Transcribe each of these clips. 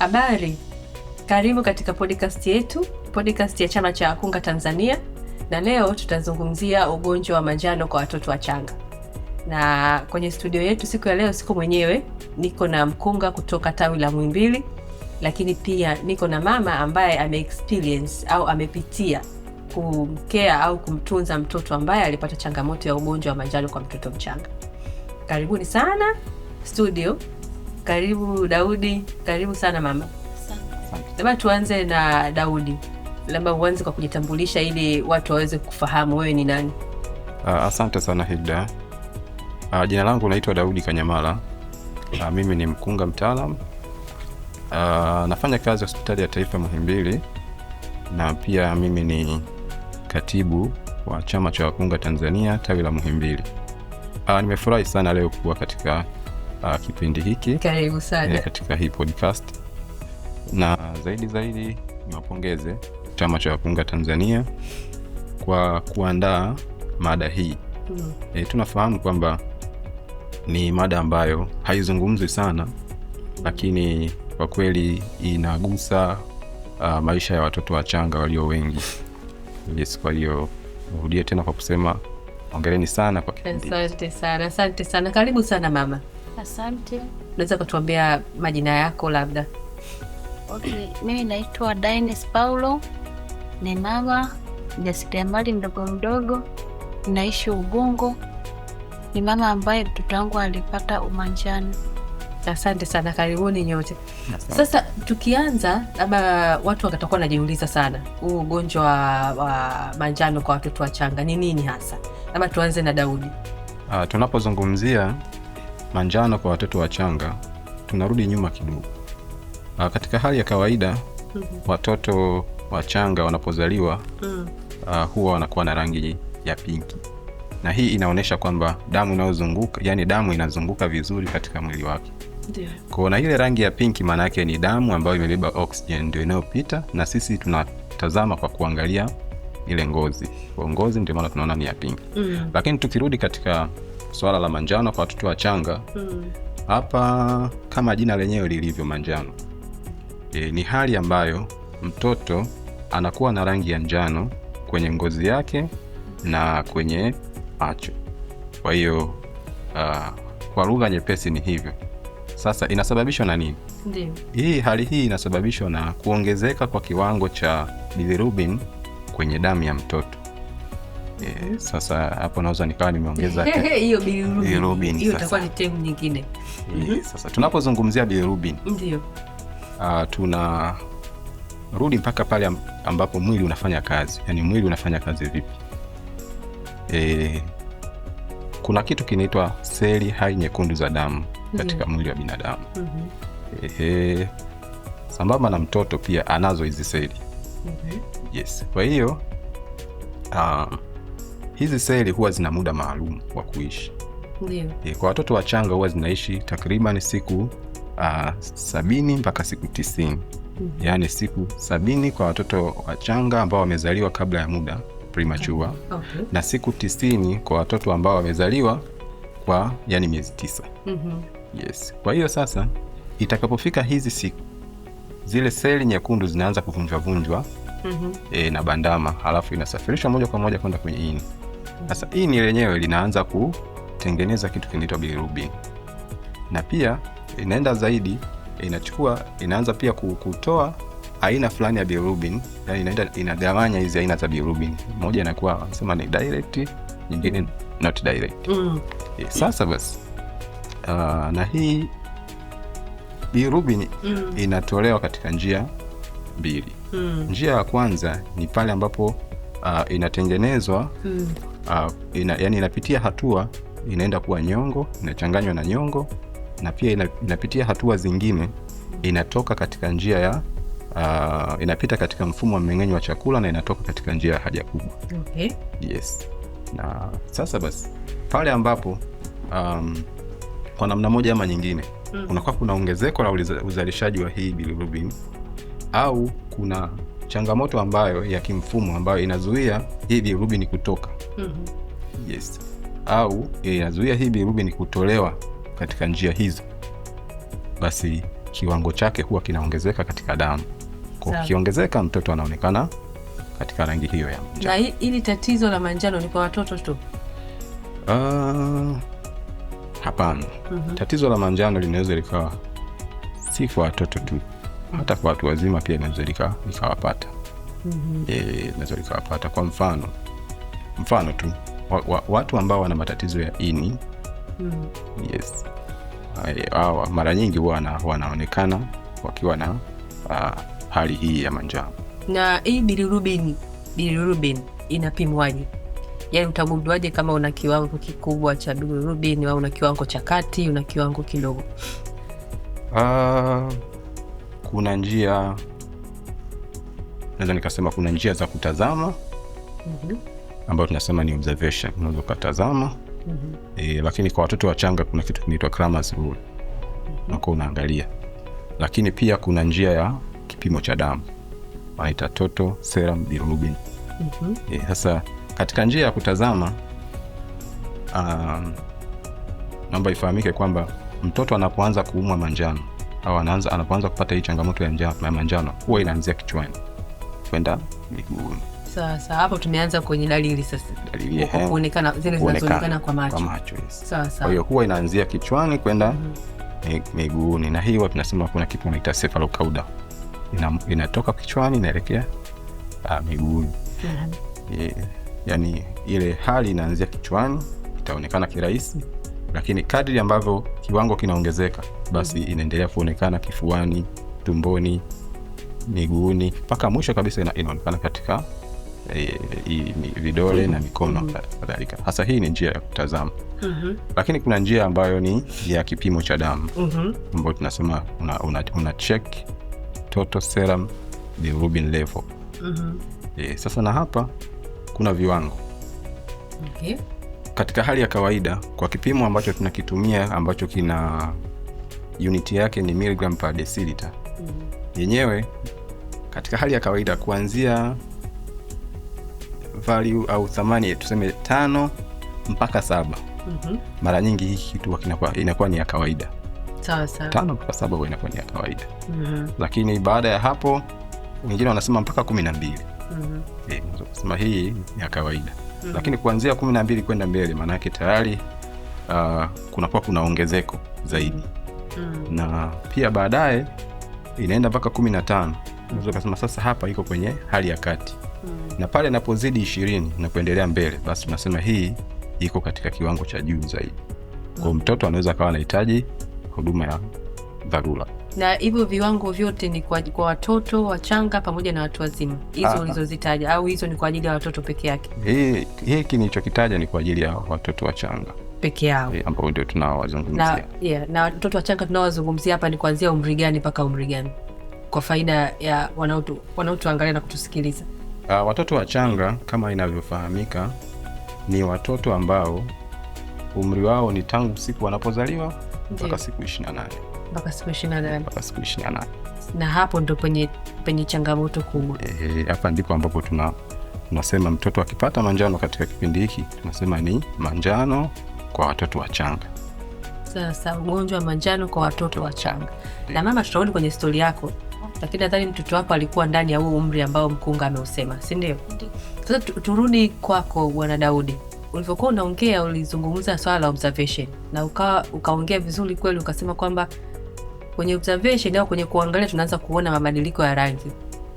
Habari, karibu katika podcast yetu, podcast ya Chama cha Wakunga Tanzania, na leo tutazungumzia ugonjwa wa manjano kwa watoto wachanga. Na kwenye studio yetu siku ya leo siko mwenyewe, niko na mkunga kutoka tawi la Muhimbili, lakini pia niko na mama ambaye ame-experience au amepitia kumkea au kumtunza mtoto ambaye alipata changamoto ya ugonjwa wa manjano kwa mtoto mchanga. Karibuni sana studio. Karibu Daudi, karibu sana mama. Labda tuanze na Daudi. Labda uanze kwa kujitambulisha ili watu waweze kufahamu wewe ni nani. Asante sana Hilda. Jina langu naitwa Daudi Kanyamala. Mimi ni mkunga mtaalamu. Nafanya kazi hospitali ya taifa Muhimbili, na pia mimi ni katibu wa Chama cha Wakunga Tanzania tawi la Muhimbili. Nimefurahi sana leo kuwa katika kipindi hiki. Karibu sana. Katika hii podcast. Na zaidi niwapongeze Chama cha Wakunga Tanzania kwa kuandaa mada hii. Tunafahamu kwamba ni mada ambayo haizungumzwi sana, lakini kwa kweli inagusa maisha ya watoto wachanga walio wengi. Yes, kwa hiyo nirudie tena kwa kusema hongereni sana kwa kipindi. Asante sana. Karibu sana mama. Asante. Unaweza kutuambia majina yako labda? Okay, mimi naitwa Daines Paulo. Ni mama mjasiriamali mdogo, naishi Ubungo. Ni mama ambaye mtoto wangu alipata umanjano. Asante sana, karibuni nyote. Sasa tukianza, labda watu watakuwa wanajiuliza sana, huu ugonjwa wa manjano kwa watoto wachanga ni nini hasa? Labda tuanze na Daudi. Tunapozungumzia manjano kwa watoto wachanga, tunarudi nyuma kidogo. Katika hali ya kawaida, watoto wachanga wanapozaliwa huwa wanakuwa na rangi ya pinki. Na hii inaonyesha kwamba damu inayozunguka, yani damu inazunguka vizuri katika mwili wake. Ndio. Kwa ile rangi ya pinki maana yake ni damu ambayo imebeba oxygen ndio inayopita, na sisi tunatazama kwa kuangalia ile ngozi. Kwa ngozi ndio maana tunaona ni ya pinki. Lakini tukirudi katika swala la manjano kwa watoto wachanga, hapa kama jina lenyewe lilivyo manjano, ni hali ambayo mtoto anakuwa na rangi ya njano kwenye ngozi yake na kwenye macho. Kwa hiyo kwa lugha nyepesi ni hivyo. Sasa inasababishwa na nini? Ndio. Hali hii inasababishwa na kuongezeka kwa kiwango cha bilirubin kwenye damu ya mtoto. Sasa hapo naweza nikawa nimeongeza hiyo bilirubin. Hiyo itakuwa ni term nyingine. Sasa tunapozungumzia bilirubin, ndio tunarudi mpaka pale ambapo mwili unafanya kazi. Yaani mwili unafanya kazi vipi? Kuna kitu kinaitwa seli hai nyekundu za damu katika mwili wa binadamu. Sambamba na mtoto pia anazo hizi seli. Yes. Kwa hiyo hizi seli huwa zina muda maalum wa kuishi. Ndio. Kwa watoto wachanga huwa zinaishi takriban siku 70 mpaka siku 90. Yaani siku 70 kwa watoto wachanga ambao wamezaliwa kabla ya muda, premature. Okay. Na siku 90 kwa watoto ambao wamezaliwa kwa yani miezi 9. Yes. Kwa hiyo sasa itakapofika hizi siku, zile seli nyekundu zinaanza kuvunjwa na bandama, halafu inasafirishwa moja kwa moja kwenda kwenye ini. Sasa ini lenyewe linaanza kutengeneza kitu kinaitwa bilirubin. Na pia inaenda zaidi, inaanza pia kutoa aina fulani ya bilirubin, yani inagawanya hizi aina za bilirubin. Moja inakuwa wanasema ni direct, nyingine not direct. Sasa basi na hii bilirubin inatolewa katika njia mbili. Njia ya kwanza ni pale ambapo inatengenezwa, yani inapitia hatua, inaenda kuwa nyongo, inachanganywa na nyongo, na pia inapitia hatua zingine, inatoka katika njia ya inapita katika mfumo wa mmeng'enyo wa chakula na inatoka katika njia ya haja kubwa. Okay. Yes. Na sasa basi pale ambapo kwa namna moja ama nyingine kunakuwa kuna ongezeko la uzalishaji wa hii bilirubin, au kuna changamoto ambayo ya kimfumo ambayo inazuia hii bilirubin kutoka. Yes. Au inazuia hii bilirubin kutolewa katika njia hizo, basi kiwango chake huwa kinaongezeka katika damu. Kwa kiongezeka, mtoto anaonekana katika rangi hiyo ya manjano. Na hili tatizo la manjano ni kwa watoto tu? Hapana. Tatizo la manjano linaweza likawa si kwa watoto tu, hata kwa watu wazima pia inaweza likawapata. Inaweza likawapata. Kwa mfano tu watu ambao wana matatizo ya ini, yes, mara nyingi huwa wanaonekana wakiwa na hali hii ya manjano. Na hii bilirubin inapimwaje? Yaani utagunduaje kama una kiwango kikubwa cha bilirubin au una kiwango cha kati, una kiwango kidogo? Kuna njia, naweza nikasema kuna njia za kutazama ambayo tunasema ni observation. Unaweza kutazama, lakini kwa watoto wachanga kuna kitu kinaitwa Cramer's rule, nako unaangalia. Lakini pia kuna njia ya kipimo cha damu, wanaita total serum bilirubin. Sasa katika njia ya kutazama, naomba ifahamike kwamba mtoto anapoanza kuumwa manjano au anapoanza kupata hii changamoto ya manjano, huwa inaanzia kichwani kwenda miguuni. Sasa hapo tumeanza kwenye dalili sasa. Dalili kuonekana, zile zinazoonekana kwa macho. Kwa macho, yes. Kwa hiyo huwa inaanzia kichwani kwenda miguuni, na hii huwa tunasema kuna kitu kinaitwa cephalocaudal. Inatoka kichwani inaelekea miguuni. Yani ile hali inaanzia kichwani, itaonekana kirahisi, lakini kadri ambavyo kiwango kinaongezeka, basi inaendelea kuonekana kifuani, tumboni, miguuni, mpaka mwisho kabisa inaonekana katika vidole na mikono kadhalika. Hasa hii ni njia ya kutazama. Lakini kuna njia ambayo ni ya kipimo cha damu, ambayo tunasema una check total serum bilirubin level. Sasa na hapa kuna viwango. Katika hali ya kawaida, kwa kipimo ambacho tunakitumia ambacho kina unit yake ni milligram per deciliter, yenyewe katika hali ya kawaida kuanzia value au thamani tuseme 5 mpaka 7. Mara nyingi hii kitu inakuwa ni ya kawaida. Sawa. 5 mpaka 7 huwa inakuwa ni ya kawaida. Lakini baada ya hapo wengine wanasema mpaka 12. Kusema hii ni ya kawaida. Lakini kuanzia 12 kwenda mbele, maana yake tayari kunakuwa kuna ongezeko zaidi. Na pia baadaye inaenda mpaka 15. Unaweza kusema sasa hapa iko kwenye hali ya kati. Na pale inapozidi 20 na kuendelea mbele, basi tunasema hii iko katika kiwango cha juu zaidi. Kwa mtoto anaweza kawa anahitaji huduma ya dharura. Na hivyo viwango vyote ni kwa watoto wachanga pamoja na watu wazima, hizo ulizozitaja, au hizo ni kwa ajili ya watoto peke yake? Hii nilichokitaja ni kwa ajili ya watoto wachanga peke yao, ambao ndio tunaowazungumzia. Na watoto wachanga tunaowazungumzia hapa ni kuanzia umri gani mpaka umri gani, kwa faida ya wanaotuangalia na kutusikiliza? Watoto wachanga kama inavyofahamika ni watoto ambao umri wao ni tangu siku wanapozaliwa mpaka siku 28. Mpaka siku 28. Na hapo ndo penye changamoto kubwa. Hapa ndipo ambapo tunasema mtoto akipata manjano katika kipindi hiki, tunasema ni manjano kwa watoto wachanga. Sasa ugonjwa wa manjano kwa watoto wachanga. Na mama, tutarudi kwenye stori yako, lakini nadhani mtoto wako alikuwa ndani ya huu umri ambao mkunga ameusema, si ndio? Sasa turudi kwako Bwana Daudi. Ulivyokuwa unaongea, ulizungumza swala la observation na ukaongea vizuri kweli, ukasema kwamba kwenye observation au kwenye kuangalia tunaanza kuona mabadiliko ya rangi,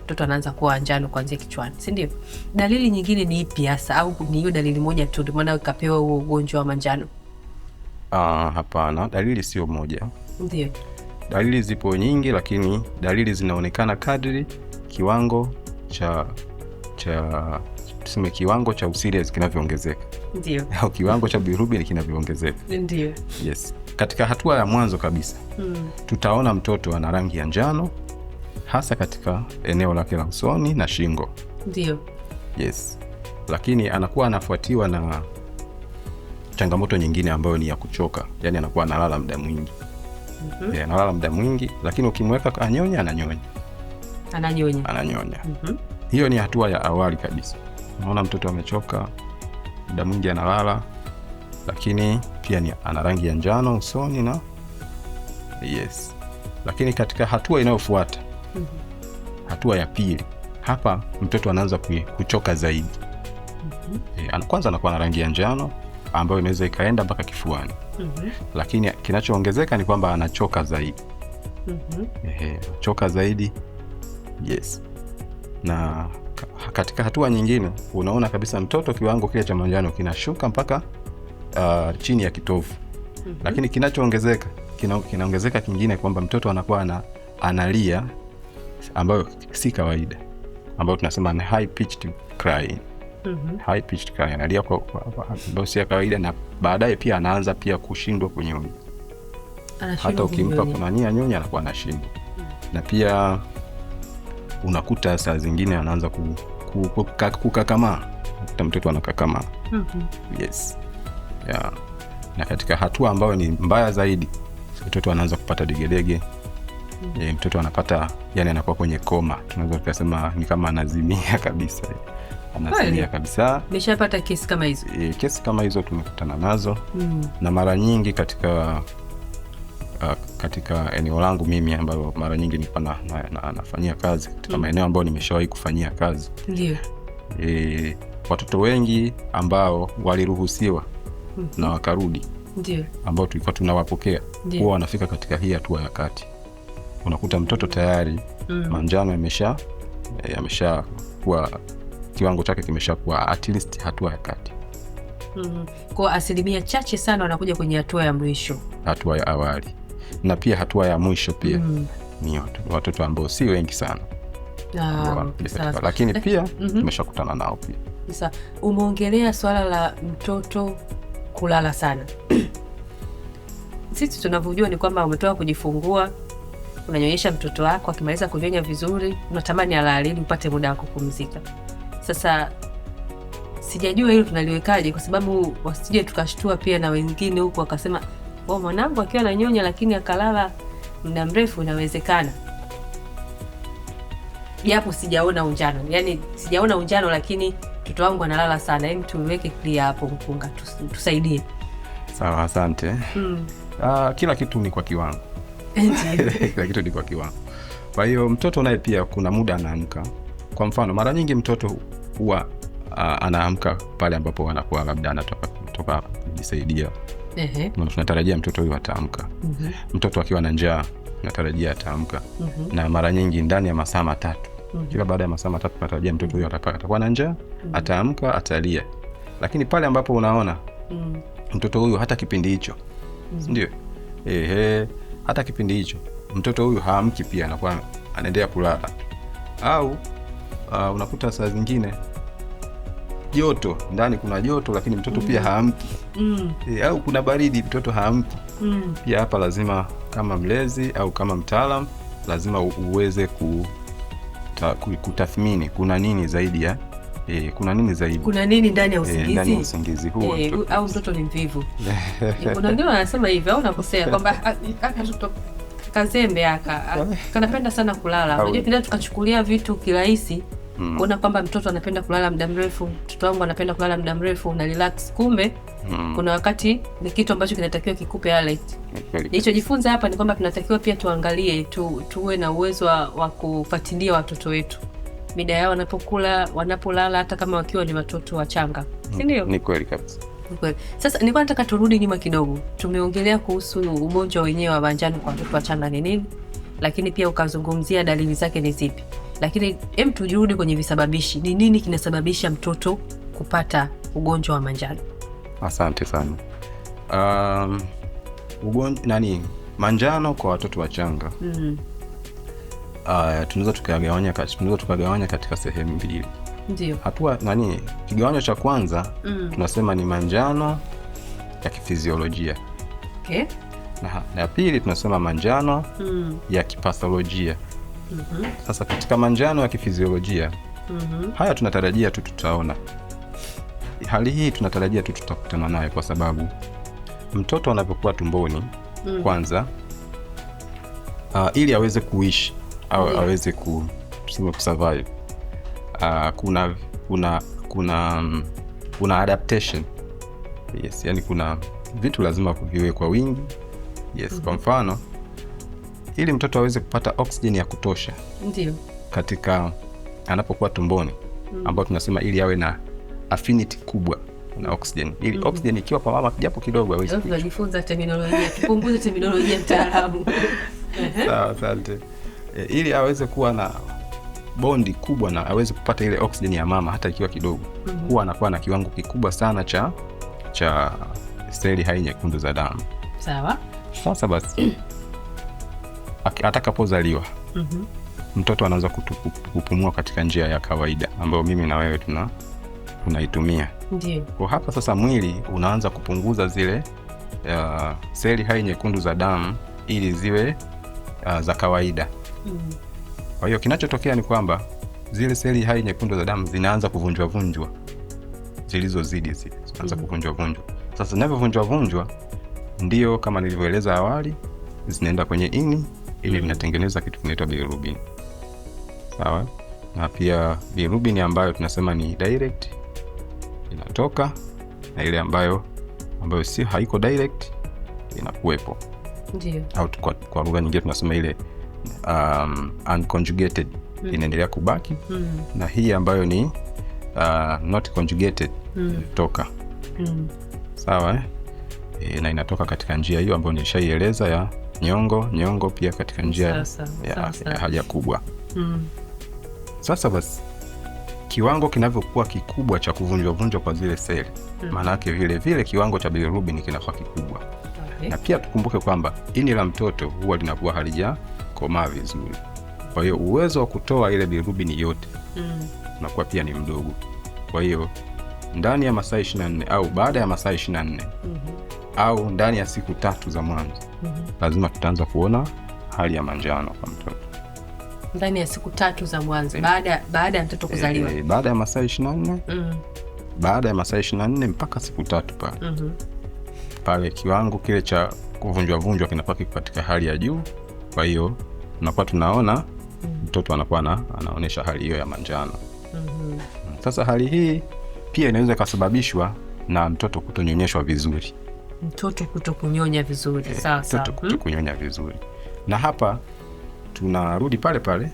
mtoto anaanza kuwa njano kuanzia kichwani, si ndio? Dalili nyingine ni ipi hasa, au ni hiyo dalili moja tu ndio maana ukapewa huo ugonjwa wa manjano? Hapana, dalili sio moja. Ndio. Dalili zipo nyingi, lakini dalili zinaonekana kadri kiwango cha tuseme kiwango cha usirias kinavyoongezeka. Ndio. Au kiwango cha bilirubin kinavyoongezeka. Ndio. Yes. Katika hatua ya mwanzo kabisa, tutaona mtoto ana rangi ya njano hasa katika eneo lake la usoni na shingo. Ndio. Yes. Lakini anakuwa anafuatiwa na changamoto nyingine ambayo ni ya kuchoka. Yaani anakuwa analala muda mwingi. Analala muda mwingi, lakini ukimweka anyonya ananyonya. Hiyo ni hatua ya awali kabisa. Unaona mtoto amechoka, muda mwingi analala, lakini pia ana rangi ya njano usoni na yes. Lakini katika hatua inayofuata, hatua ya pili, hapa mtoto anaanza kuchoka zaidi. Kwanza anakuwa na rangi ya njano ambayo inaweza ikaenda mpaka kifuani. Lakini kinachoongezeka ni kwamba anachoka zaidi. Choka zaidi. Yes. Na katika hatua nyingine unaona kabisa mtoto kiwango kile cha manjano kinashuka mpaka chini ya kitovu. Lakini kinachoongezeka kinaongezeka kingine kwamba mtoto anakuwa analia ambayo si kawaida, ambayo tunasema ni high pitched crying. High pitched crying, analia kwa ambayo si kawaida, na baadaye pia anaanza pia kushindwa kunyonya. Hata ukimpa kunania nyonya anakuwa anashindwa. Na pia unakuta saa zingine anaanza kukakamaa. Mtoto anakakamaa. Yes. Yeah. Na katika hatua ambayo ni mbaya zaidi, mtoto anaanza kupata degedege. Mtoto anapata, yani anakuwa kwenye koma. Tunaweza kusema ni kama anazimia kabisa. Anazimia kabisa. Nimeshapata kesi kama hizo. Kesi kama hizo tumekutana nazo. Na mara nyingi katika eneo langu mimi ambayo mara nyingi nilikuwa nafanyia kazi katika maeneo ambayo nimeshawahi kufanyia kazi. Ndio. Watoto wengi ambao waliruhusiwa na wakarudi, ndio ambao tulikuwa tunawapokea, huwa wanafika katika hii hatua ya kati. Unakuta mtoto tayari manjano yamesha kuwa, kiwango chake kimeshakuwa at least hatua ya kati. Kwa asilimia chache sana wanakuja kwenye hatua ya mwisho, hatua ya awali, na pia hatua ya mwisho pia ni watoto ambao si wengi sana. Lakini pia tumeshakutana nao pia. Sasa umeongelea swala la mtoto kulala sana. Sisi tunavyojua ni kwamba umetoka kujifungua, unanyonyesha mtoto wako, akimaliza kunyonya vizuri unatamani alale ili upate muda wa kupumzika. Sasa sijajua hilo tunaliwekaje, kwa sababu wasije tukashtua pia na wengine huko wakasema mwanangu akiwa ananyonya lakini akalala muda mrefu. Inawezekana, japo sijaona unjano, yani sijaona unjano, lakini mtoto wangu analala sana. Hebu tuweke clear hapo, mkunga tusaidie. Sawa, asante. Kila kitu ni kwa kiwango. Kila kitu ni kwa kiwango. Kwa hiyo mtoto naye pia kuna muda anaamka. Kwa mfano mara nyingi mtoto huwa anaamka pale ambapo anakuwa labda anatoka kujisaidia. Tunatarajia mtoto huyu ataamka. Mtoto akiwa na njaa tunatarajia ataamka. Na mara nyingi ndani ya masaa matatu. Kila baada ya masaa matatu tunatarajia mtoto huyu atakuwa na njaa, ataamka, atalia. Lakini pale ambapo unaona mtoto huyu hata kipindi hicho, ndio hata kipindi hicho mtoto huyu haamki, pia anakuwa anaendelea kulala. Au unakuta saa zingine joto, ndani kuna joto lakini mtoto pia haamki. Au kuna baridi, mtoto haamki. Pia hapa lazima kama mlezi au kama mtaalamu lazima uweze kutathmini kuna nini zaidi ya kuna nini ndani ya usingizi, ndani ya usingizi huo au mtoto ni mvivu. Kuna ndio anasema hivi au nakosea kwamba mtoto kazembe kanapenda sana kulala. Unajua pia tukachukulia vitu kirahisi, kuona kwamba mtoto anapenda kulala muda mrefu, mtoto wangu anapenda kulala muda mrefu na relax. Kumbe kuna wakati ni kitu ambacho kinatakiwa kikupe alert. Nilichojifunza hapa ni kwamba tunatakiwa pia tuangalie, tuwe na uwezo wa kufuatilia watoto wetu mida yao wanapokula, wanapolala, hata kama wakiwa ni watoto wachanga. Si ndio? Ni kweli kabisa. Sasa nilikuwa nataka turudi nyuma kidogo. Tumeongelea kuhusu ugonjwa wenyewe wa manjano kwa watoto wachanga ni nini, lakini pia ukazungumzia dalili zake ni zipi. Lakini turudi kwenye visababishi. Ni nini kinasababisha mtoto kupata ugonjwa wa manjano? Asante sana. Manjano kwa watoto wachanga. Tunaweza tukagawanya katika sehemu mbili. Ndio. Hatua kigawanyo cha kwanza tunasema ni manjano ya kifiziolojia. Okay. Na pili tunasema manjano ya kipatholojia. Sasa katika manjano ya kifiziolojia haya tunatarajia tu tutaona. Hali hii tunatarajia tu tutakutana naye, kwa sababu mtoto anapokuwa tumboni kwanza, ili aweze kuishi au aweze kusurvive, kuna adaptation. Yes, yani kuna vitu lazima viwe kwa wingi. Yes, kwa mfano ili mtoto aweze kupata oksijeni ya kutosha. Ndio. Katika anapokuwa tumboni, ambao tunasema ili awe na affinity kubwa na oksijeni. Ili oksijeni ikiwa kwa mama japo kidogo hawezi. Tunajifunza terminolojia, tupunguze terminolojia mtaalamu. Sawa, asante. Ili aweze kuwa na bondi kubwa na aweze kupata ile oksijeni ya mama hata ikiwa kidogo, huwa anakuwa na kiwango kikubwa sana cha seli hai nyekundu za damu. Sawa. Sasa basi atakapozaliwa mtoto anaanza kupumua katika njia ya kawaida ambayo mimi na wewe tunaitumia. Ndio. Kwa hapa sasa mwili unaanza kupunguza zile seli hai nyekundu za damu ili ziwe za kawaida. Kwa hiyo kinachotokea ni kwamba zile seli hai nyekundu za damu zinaanza kuvunjwa, zilizozidi zinaanza kuvunjwa. Sasa zinavyovunjwa ndio kama nilivyoeleza awali, zinaenda kwenye ini ili vinatengeneza kitu kinaitwa bilirubin. Sawa? Na pia bilirubin ambayo tunasema ni direct inatoka, na ile ambayo si haiko direct inakuwepo. Ndio. Au kwa lugha nyingine tunasema ile unconjugated inaendelea kubaki, na hii ambayo ni not conjugated inatoka. Sawa, na inatoka katika njia hiyo ambayo nilishaieleza ya nyongo pia katika njia ya haja kubwa. Sasa basi kiwango kinavyokuwa kikubwa cha kuvunjwa kwa zile seli, maana yake vile kiwango cha bilirubin kinakuwa kikubwa. Okay. Na pia tukumbuke kwamba ini la mtoto huwa linakuwa halijakomaa vizuri. Kwa hiyo uwezo wa kutoa ile bilirubin yote unakuwa pia ni mdogo. Kwa hiyo ndani ya masaa 24 au baada ya masaa 24 au ndani ya siku 3 za mwanzo lazima tutaanza kuona hali ya manjano kwa mtoto. Ndani ya siku 3 za mwanzo baada ya mtoto kuzaliwa. Baada ya masaa 24. Baada ya masaa 24 mpaka siku 3 pale. Pale kiwango kile cha kuvunjwa kinakuwa katika hali ya juu. Kwa hiyo tunakuwa tunaona mtoto anakuwa anaonesha hali hiyo ya manjano. Sasa hali hii pia inaweza kusababishwa na mtoto kutonyonyeshwa vizuri. Mtoto kutokunyonya vizuri. Sawa. Mtoto kutokunyonya vizuri. Na hapa tunarudi pale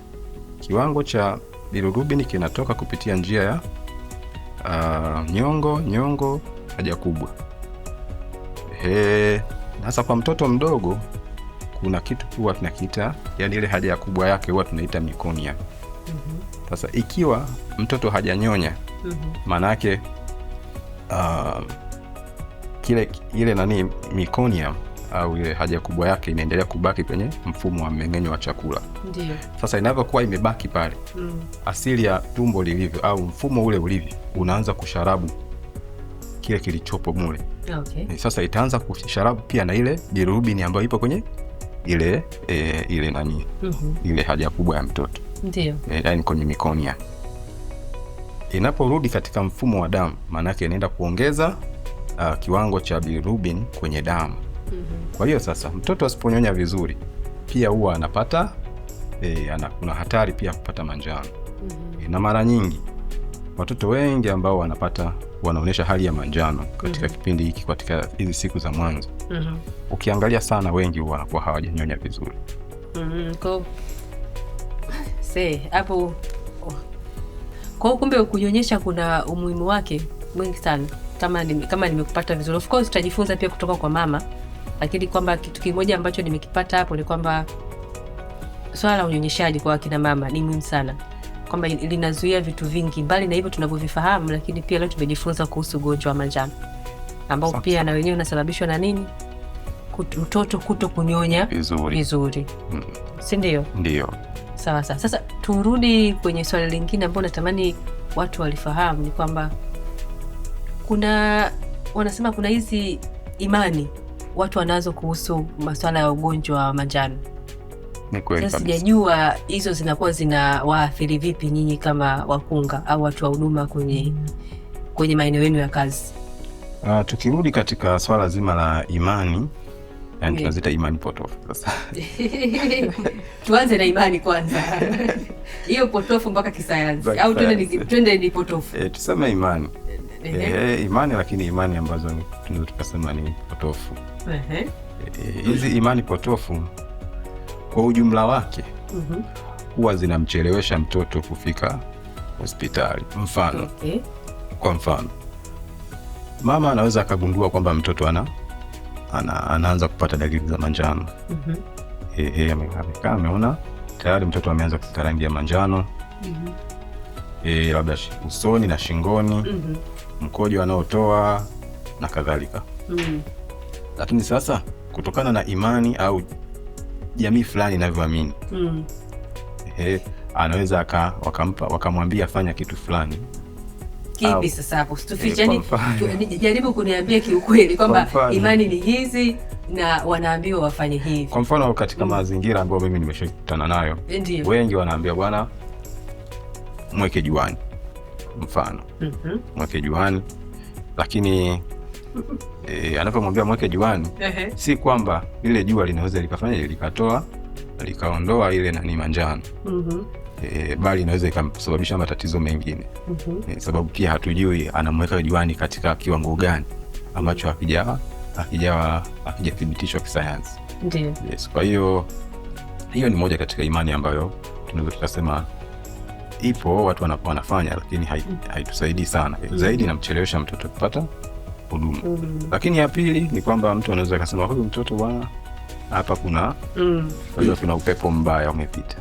kiwango cha bilirubin kinatoka kupitia njia ya nyongo haja kubwa. Sasa kwa mtoto mdogo kuna kitu huwa tunakiita, yani ile haja kubwa yake huwa tunaita mikonia. Sasa ikiwa mtoto hajanyonya, maana yake ile mikonia au ile haja kubwa yake inaendelea kubaki kwenye mfumo wa mmeng'enyo wa chakula. Ndio. Sasa inavyokuwa imebaki pale, asili ya tumbo lilivyo au mfumo ule ulivyo unaanza kusharabu kile kilichopo mule. Okay. Sasa itaanza kusharabu pia na ile bilirubin ambayo ipo kwenye ile ile haja kubwa ya mtoto. Ndio. Yaani kwenye mikonia. Inaporudi katika mfumo wa damu, maana yake inaenda kuongeza kiwango cha bilirubin kwenye damu. Kwa hiyo sasa mtoto asiponyonya vizuri pia huwa anapata kuna hatari pia kupata manjano. Na mara nyingi watoto wengi ambao wanaonesha hali ya manjano katika kipindi hiki, katika hizi siku za mwanzo, ukiangalia sana wengi wanakuwa hawajanyonya vizuri. Hapo kwa kumbe kunyonyesha kuna umuhimu wake mwingi sana, kama nimekupata vizuri. Of course tutajifunza pia kutoka kwa mama, lakini kwamba kitu kimoja ambacho nimekipata hapo ni kwamba swala la unyonyeshaji kwa kina mama ni muhimu sana, kwamba linazuia vitu vingi mbali na hivyo tunavyovifahamu, lakini pia leo tumejifunza kuhusu ugonjwa wa manjano ambao pia na wenyewe unasababishwa na nini? Mtoto kuto kunyonya vizuri. Si ndio? Ndio. Sawa. Sasa turudi kwenye swali lingine ambalo natamani watu walifahamu, ni kwamba wanasema kuna hizi imani watu wanazo kuhusu masuala ya ugonjwa wa manjano. Ni kweli. Sasa sijajua hizo zinakuwa zinawaathiri vipi nyinyi kama wakunga au watu wa huduma kwenye maeneo yenu ya kazi? Tukirudi katika swala zima la imani, yani tunazita imani potofu sasa. Tuanze na imani kwanza. Hiyo potofu mpaka kisayansi au twende ni potofu? Tuseme imani. Imani, lakini imani ambazo tunaweza tukasema ni potofu. Hizi imani potofu kwa ujumla wake huwa zinamchelewesha mtoto kufika hospitali. Mfano, kwa mfano, mama anaweza akagundua kwamba mtoto anaanza kupata dalili za manjano. Amekaa ameona tayari mtoto ameanza kupata rangi ya manjano, labda usoni na shingoni, mkojo anaotoa na kadhalika. Lakini sasa kutokana na imani au jamii fulani inavyoamini, anaweza wakamwambia fanya kitu fulani. Kipi sasa hapo? Tuficheni, jaribu kuniambia kiukweli kwamba imani ni hizi na wanaambiwa wafanye hivi. Kwa mfano katika mazingira ambayo mimi nimeshakutana nayo, wengi wanaambia bwana mweke juani. Mfano, mweke juani, lakini anapomwambia mweke juani, si kwamba lile jua linaweza likaondoa ile nani manjano. Bali inaweza ikasababisha matatizo mengine. Sababu pia hatujui anamweka juani katika kiwango gani ambacho hakijathibitishwa kisayansi. Ndio. Yes, kwa hiyo ni moja katika imani ambayo tunaweza tukasema ipo, watu wanafanya, lakini haitusaidii sana. Zaidi inamchelewesha mtoto kupata huduma. Lakini ya pili ni kwamba mtu anaweza akasema huyu mtoto bwana, hapa kuna upepo mbaya umepita.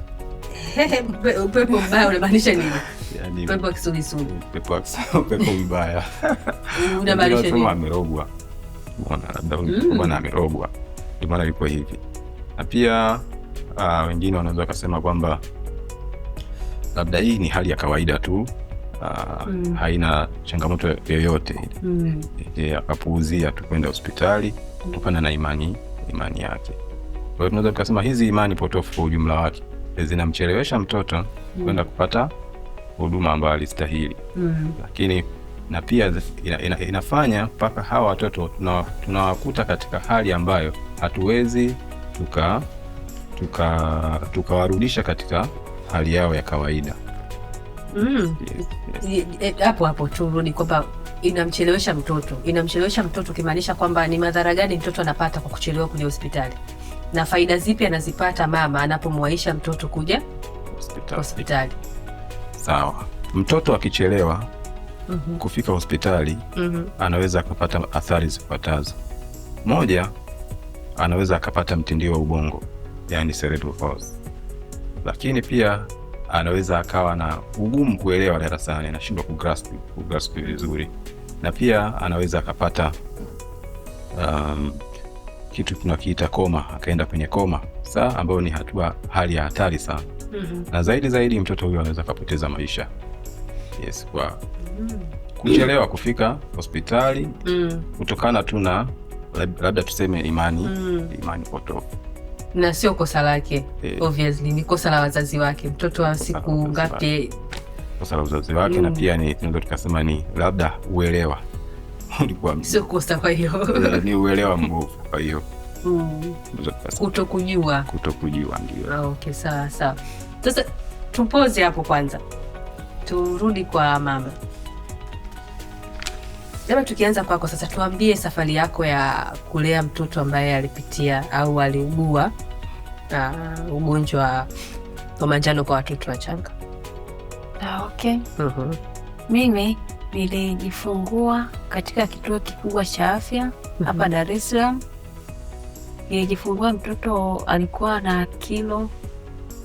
Upepo mbaya unamaanisha nini? Yani upepo wa kisulisuli. Upepo mbaya unamaanisha nini? Amerogwa. Bwana amerogwa. Ndio maana liko hivi. Na pia wengine wanaweza kusema kwamba labda hii ni hali ya kawaida tu, haina changamoto yoyote ile. Akapuuzia tu kwenda hospitali kutokana na imani yake. Kwa hiyo tunaweza kusema hizi imani potofu kwa ujumla wake zinamchelewesha mtoto kwenda kupata huduma ambayo alistahili. Lakini na pia inafanya mpaka hawa watoto tunawakuta katika hali ambayo hatuwezi tukawarudisha katika hali yao ya kawaida. Hapo turudi kwamba inamchelewesha mtoto kimaanisha kwamba ni madhara gani mtoto anapata kwa kuchelewa kuja hospitali, na faida zipi anazipata mama anapomwaisha mtoto kuja hospitali. Sawa. Mtoto akichelewa kufika hospitali, anaweza akapata athari zifuatazo. Moja, anaweza akapata mtindio wa ubongo, yani cerebral palsy. Lakini pia anaweza akawa na ugumu kuelewa darasani, anashindwa kugrasp vizuri. Na pia anaweza akapata kitu tunakiita koma, akaenda kwenye koma, ambayo ni hali ya hatari sana. Na zaidi mtoto huyo anaweza kupoteza maisha. Yes, kwa kuchelewa kufika hospitali kutokana tu na labda tuseme imani potofu. Na sio kosa lake, obviously ni kosa la wazazi wake. Mtoto wa siku ngapi? Kosa la wazazi wake. Na pia ni tunaweza tukasema ni labda uelewa ulikuwa sio kosa, kwa hiyo ni uelewa mbovu, kwa hiyo kutokujua ndio. Okay, sawa. Sasa tupoze hapo kwanza, turudi kwa mama. Labda tukianza kwako sasa, tuambie safari yako ya kulea mtoto ambaye alipitia au aliugua ugonjwa wa manjano kwa watoto wachanga. Okay. Mimi nilijifungua katika kituo kikubwa cha afya hapa Dar es Salaam. Nilijifungua mtoto alikuwa na kilo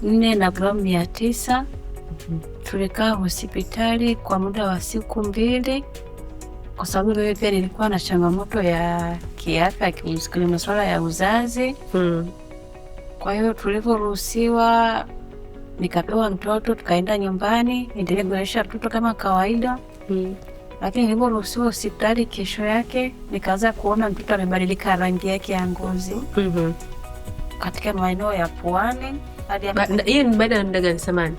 4 na gramu 900. Tulikaa hospitali kwa muda wa siku 2 kwa sababu mimi pia nilikuwa na changamoto ya kiafya kwenye masuala ya uzazi. Kwa hiyo tulivyoruhusiwa nikapewa mtoto, tukaenda nyumbani niendelee kunyonyesha mtoto kama kawaida. Lakini niliporuhusiwa hospitali, kesho yake nikaanza kuona mtoto amebadilika rangi yake ya ngozi katika maeneo ya puani. Hiyo ni baada ya muda gani samani?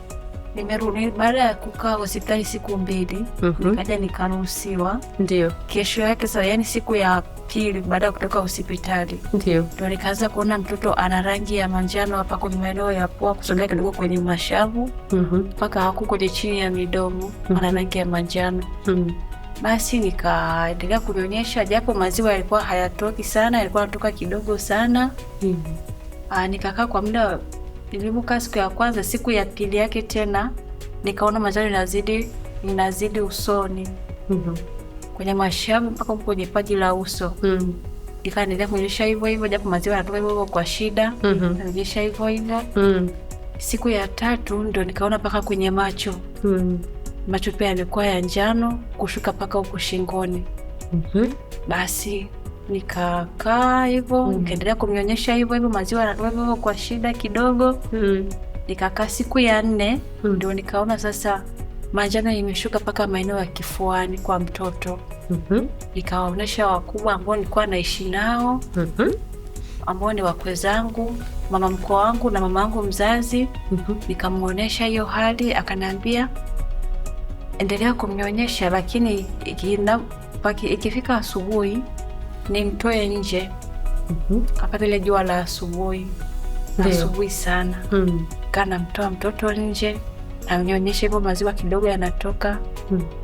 Nimerudi baada ya kukaa hospitali siku 2. Nikaja nikaruhusiwa. Ndio. Kesho yake sasa, yani siku ya pili baada ya kutoka hospitali, ndio nikaanza kuona mtoto ana rangi ya manjano hapa kwenye maeneo ya pua, kusogea kidogo kwenye mashavu mpaka hapo kwenye chini ya midomo ana rangi ya manjano. Basi nikaendelea kunyonyesha, japo maziwa yalikuwa hayatoki sana, yalikuwa yanatoka kidogo sana. Nikakaa kwa muda, nilipokaa siku ya kwanza, siku ya pili yake tena nikaona manjano inazidi usoni. Kwenye mashavu mpaka kwenye paji la uso. Nikaendelea kunyonyesha hivyo hivyo, japo maziwa yanatoka hivyo hivyo kwa shida. Kunyonyesha hivyo hivyo. Siku ya 3 ndio nikaona paka kwenye macho. Macho pia yamekuwa ya njano kushuka paka huko shingoni. Basi nikakaa hivyo, nikaendelea kumnyonyesha hivyo hivyo, maziwa yanatoka hivyo kwa shida kidogo. Nikakaa siku ya 4 ndio nikaona sasa manjano imeshuka paka maeneo ya kifuani kwa mtoto. Nikawaonesha wakubwa ambao nilikuwa naishi nao, ambao ni wakwe zangu, mama mkwe wangu na mama yangu mzazi. Nikamuonesha hiyo hali, akaniambia endelea kumnyonyesha, lakini ikifika asubuhi nimtoe nje. Apate ile jua la asubuhi. Asubuhi sana. Kana mtoa mtoto nje, namnyonyesha hivyo, maziwa kidogo yanatoka.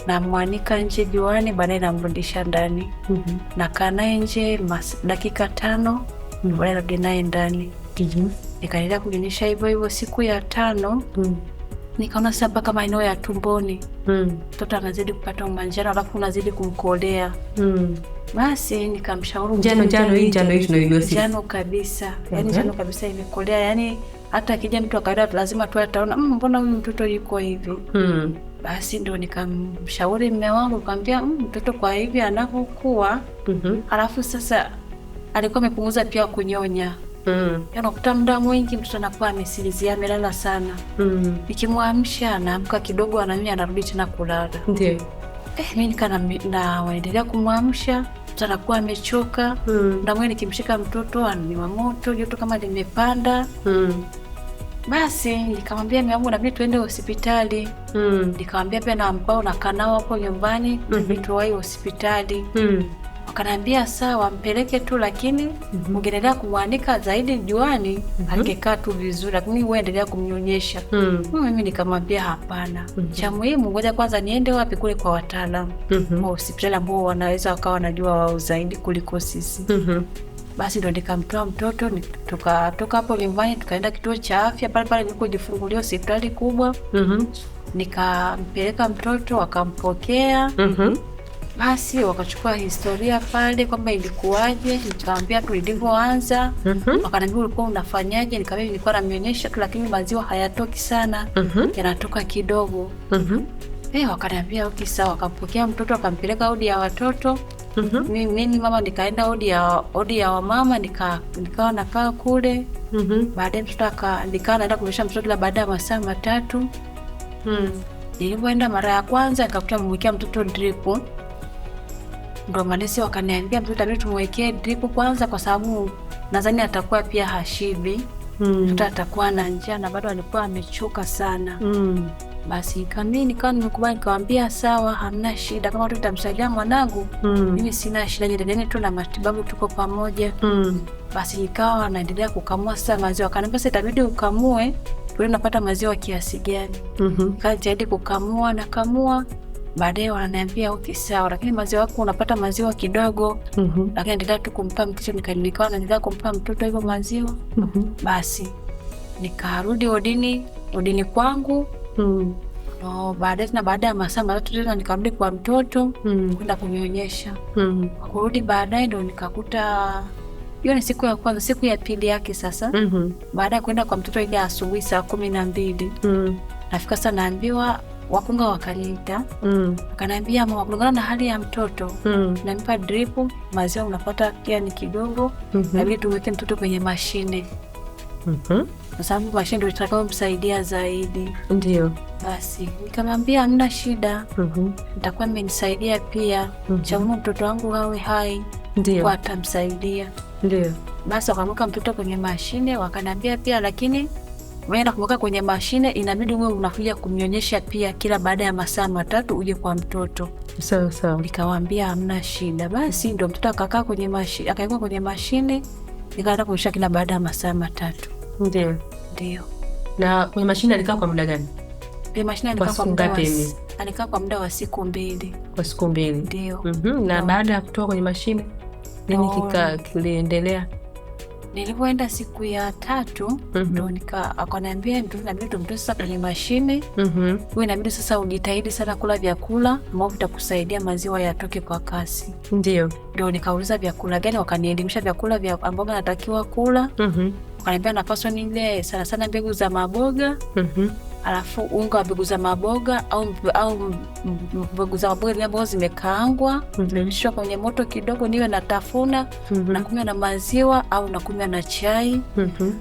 Namwanika nje juani, baadaye namrudisha ndani. Nakaa naye nje dakika 5, baadaye narudi naye ndani. Nikaendelea kunyonyesha hivyo hivyo. Siku ya 5 nikaona sasa mpaka maeneo ya tumboni mtoto anazidi kupata manjano, alafu unazidi kumkolea. Basi nikamshauri njano hii tunaijua sisi. Njano kabisa. Yaani njano kabisa imekolea. Yaani hata akija mtu akaenda lazima tu ataona mbona huyu mtoto yuko hivi. Basi ndio nikamshauri mume wangu, nikamwambia mtoto kwa hivi anapokuwa, alafu sasa alikuwa amepunguza pia kunyonya. Unakuta muda mwingi mtoto anakuwa amesilizia, amelala sana. Nikimwamsha anaamka kidogo, ananyonya, anarudi tena kulala. Ndio. Mimi naendelea kumwamsha, mtoto anakuwa amechoka. Muda mwingi nikimshika mtoto ananiwa moto, joto kama limepanda. Basi nikamwambia mume wangu nabidi tuende hospitali. Nikamwambia pia na ambao nakaa nao hapo nyumbani nabidi tuwahi hospitali. Wakaniambia sawa, mpeleke tu, lakini ungeendelea kumwanika zaidi juani angekaa tu vizuri, lakini wewe endelea kumnyonyesha. Mimi nikamwambia hapana. Cha muhimu ngoja kwanza niende wapi, kule kwa wataalamu wa hospitali ambao wanaweza wakawa wanajua wao zaidi kuliko sisi. Basi ndo nikamtoa mtoto, tukatoka hapo nyumbani tukaenda kituo cha afya pale nilikojifungulia, hospitali kubwa. Nikampeleka mtoto, wakampokea. Basi wakachukua historia pale kwamba ilikuwaje. Nikamwambia tu ilivyoanza. Wakaniambia ulikuwa unafanyaje? Nikamwambia nilikuwa namnyonyesha tu, lakini maziwa hayatoki sana, yanatoka kidogo. Wakaniambia okay sawa. Wakampokea mtoto, wakampeleka wodi ya watoto. Mimi mama nikaenda wodi ya wamama, nikawa nakaa kule. Baadaye mtoto nikawa naenda kumnyonyesha mtoto kila baada ya masaa 3. Nilipoenda mara ya kwanza nikakuta mmwekea mtoto drip. Ndio manesi wakaniambia mtoto tabii tumwekee drip kwanza, kwa sababu nadhani atakuwa pia hashibi. Mtoto atakuwa na njaa na bado alikuwa amechoka sana. Basi mimi nikawa nimekubali, nikamwambia sawa, hamna shida, kama tutamsaidia mwanangu mimi sina shida, nyendeleni tu na matibabu, tuko pamoja. Basi nikawa naendelea kukamua sasa maziwa. Akaniambia sasa itabidi ukamue tuone unapata maziwa kiasi gani. Nikajitahidi kukamua na kamua. Baadaye wananiambia okay sawa, lakini maziwa yako unapata maziwa kidogo. Lakini endelea tu kumpa mtoto. Nikawa naendelea kumpa mtoto hivyo maziwa. Basi nikarudi odini kwangu. Baadaye na baada ya masaa 3 tena nikarudi kwa mtoto kwenda kunyonyesha. Kurudi baadaye ndo nikakuta hiyo ni siku ya kwanza. Siku ya pili yake sasa, baada ya kwenda kwa mtoto ile asubuhi saa 12, nafika sasa naambiwa, wakunga wakaniita. Wakaniambia mama, kulingana na hali ya mtoto nampa drip, maziwa unapata pia ni kidogo, inabidi tumweke mtoto kwenye mashine. Kwa sababu mashine ndio itakayomsaidia zaidi. Ndio. Basi nikamwambia hamna shida, nitakuwa mmenisaidia pia. Chamu mtoto wangu awe hai, ndio kwa atamsaidia. Ndio. Basi wakamweka mtoto kwenye mashine, wakaniambia pia lakini wewe kumweka kwenye mashine inabidi wewe unakuja kumnyonyesha pia kila baada ya masaa 3 uje kwa mtoto. Sawa sawa. Nikamwambia hamna shida. Basi ndio mtoto akakaa kwenye mashine, akaekwa kwenye mashine, nikaanza kumnyonyesha kila baada ya masaa 3. Ndio. Ndio. Na kwenye mashine alikaa kwa muda gani? Kwenye mashine alikaa kwa muda wa siku 2. Kwa siku 2. Ndio. Na baada ya kutoka kwenye mashine nini kiliendelea? Nilipoenda siku ya 3 ndo akaniambia ndio inabidi tumtoe sasa kwenye mashine. Wewe inabidi sasa ujitahidi sana kula vyakula ambavyo vitakusaidia maziwa yatoke kwa kasi. Ndio nikauliza vyakula gani, wakanielimisha vyakula vya ambavyo natakiwa kula. Wakaniambia napaswa nile sana sana mbegu za maboga. Alafu unga wa mbegu za maboga au mbegu za maboga ambazo zimekaangwa, zimeshwa kwenye moto kidogo, niwe natafuna na kunywa na maziwa au na kunywa na chai.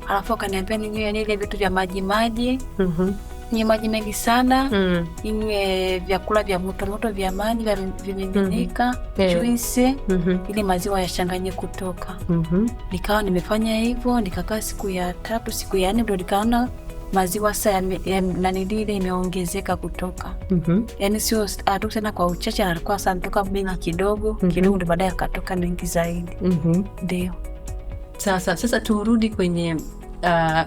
Alafu akaniambia ninywe nile vitu vya maji. Ni maji mengi sana. Ninywe vyakula vya moto vya maji vimiminika, juisi, ili maziwa yachanganye kutoka. Nikawa nimefanya hivyo, nikakaa siku ya 3, siku ya 4 ndo nikaona maziwa sasa nanilile imeongezeka kutoka. Yani sio tena kwa uchache, alikuwa sana toka mengi kidogo kidogo, ndo baadaye akatoka mengi zaidi. Ndio. Sasa turudi kwenye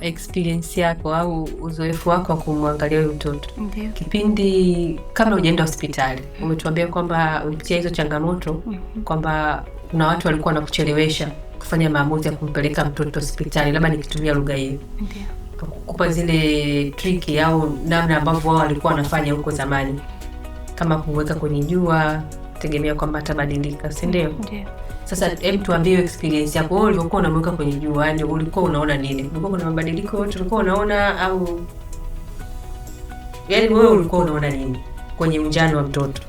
experience yako au uzoefu wako wa kumwangalia huyo mtoto. Kipindi kabla hujaenda hospitali, umetuambia kwamba ulipitia hizo changamoto, kwamba kuna watu walikuwa wanakuchelewesha kufanya maamuzi ya kumpeleka mtoto hospitali, labda nikitumia lugha hiyo. Kukupa zile triki au namna ambavyo wao walikuwa wanafanya huko zamani, kama kuweka kwenye jua, tegemea kwamba atabadilika, si ndio? Sasa hebu tuambie experience yako. Wewe ulikuwa unamweka kwenye jua, yani ulikuwa unaona nini? Ulikuwa kuna mabadiliko yote ulikuwa unaona, au yani wewe ulikuwa unaona nini kwenye unjano wa mtoto?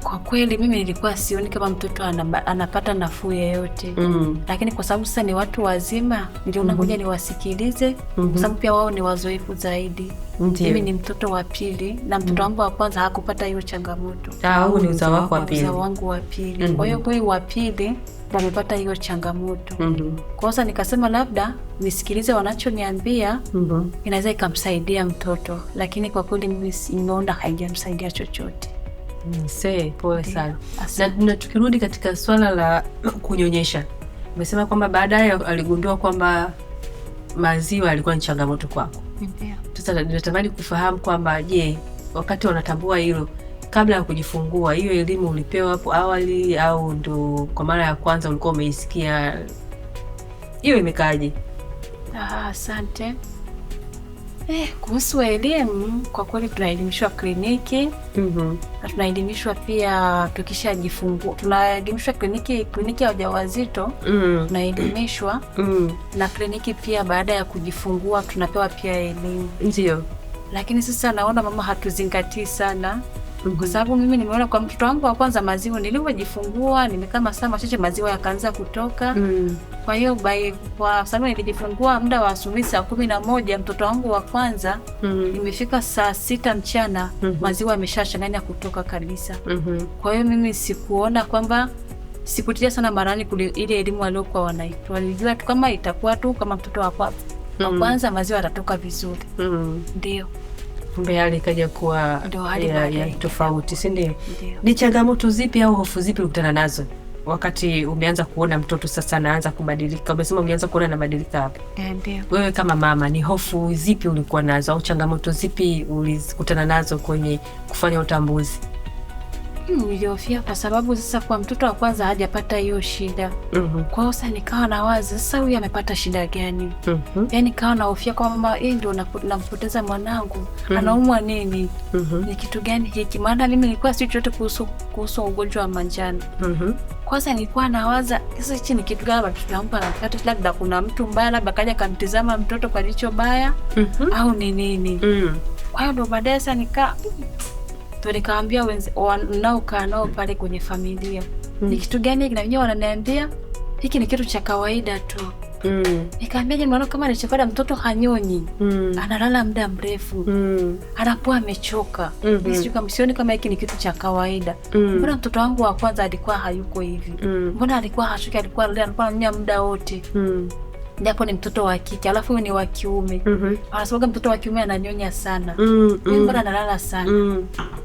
Kwa kweli mimi nilikuwa sioni kama mtoto anapata nafuu yoyote. Lakini kwa sababu sasa ni watu wazima, niliona ngoja niwasikilize, kwa sababu pia wao ni wazoefu zaidi. Mimi ni mtoto wa pili na mtoto wangu wa kwanza hakupata hiyo changamoto. Huu ni uzao wako wa pili? Uzao wangu wa pili. Kwa hiyo huyu wa pili amepata hiyo changamoto. Kwa hiyo nikasema labda nisikilize wanachoniambia, inaweza ikamsaidia mtoto, lakini kwa kweli mimi nimeona haijamsaidia chochote. Pole sana. Na tukirudi katika swala la kunyonyesha, umesema kwamba baadaye aligundua kwamba maziwa yalikuwa ni changamoto kwako. Sasa natamani kufahamu kwamba je, wakati wanatambua hilo, kabla ya kujifungua, hiyo elimu ulipewa hapo awali au ndo kwa mara ya kwanza ulikuwa umeisikia? Hiyo imekaaje? Asante. Kuhusu elimu, kwa kweli tunaelimishwa kliniki. Na tunaelimishwa pia tukishajifungua. Tunaelimishwa kliniki ya wajawazito. Tunaelimishwa. Na kliniki pia baada ya kujifungua tunapewa pia elimu. Ndio. Lakini sasa naona mama hatuzingatii sana. Kwa sababu mimi nimeona kwa mtoto wangu wa kwanza maziwa nilipojifungua, nimekaa masaa machache maziwa yakaanza kutoka. Kwa hiyo kwa sababu nilijifungua muda wa asubuhi saa 11, mtoto wangu wa kwanza nimefika saa 6 mchana maziwa yameshachanganya kutoka kabisa. Kwa hiyo mimi sikuona kwamba, sikutilia sana marani ile elimu waliokuwa wanaitoa. Nilijua tu kama itakuwa tu kama mtoto wa kwanza maziwa yatatoka vizuri. Ndio. Kumbe hali ikaja kuwa ya tofauti, si ndio? Ni changamoto zipi au hofu zipi ukutana nazo wakati umeanza kuona mtoto sasa anaanza kubadilika? Umesema umeanza kuona anabadilika hapo. Ndio. Wewe kama mama, ni hofu zipi ulikuwa nazo au changamoto zipi ulikutana nazo kwenye kufanya utambuzi? Nilihofia kwa sababu sasa kwa mtoto wa kwanza hajapata hiyo shida. Kwa hiyo sasa nikawa nawaza sasa huyu amepata shida gani? Yaani nikawa nahofia kwa mama, ndio nampoteza mwanangu, anaumwa nini? Ni kitu gani hiki? Maana mimi nilikuwa sijui chochote kuhusu ugonjwa wa manjano. Kwanza nilikuwa nawaza sasa hichi ni kitu gani mtoto wangu anapata, labda kuna mtu mbaya labda kaja kamtizama mtoto kwa jicho baya au ni nini? Kwa hiyo ndo baadaye sasa nikaambia wanaokaa nao pale kwenye familia, ni kitu gani hiki? Na wenyewe wananiambia hiki ni kitu cha kawaida tu. Nikaambia je, mwanangu kama ni chakula, mtoto hanyonyi, analala muda mrefu, anakuwa amechoka. Sioni kama hiki ni kitu cha kawaida. Mbona mtoto wangu wa kwanza alikuwa hayuko hivi? Mbona alikuwa hachoki, alikuwa ananyonya muda wote? Japo ni mtoto wa kike, alafu ni wa kiume. Anasema mtoto wa kiume ananyonya sana. Mbona analala sana?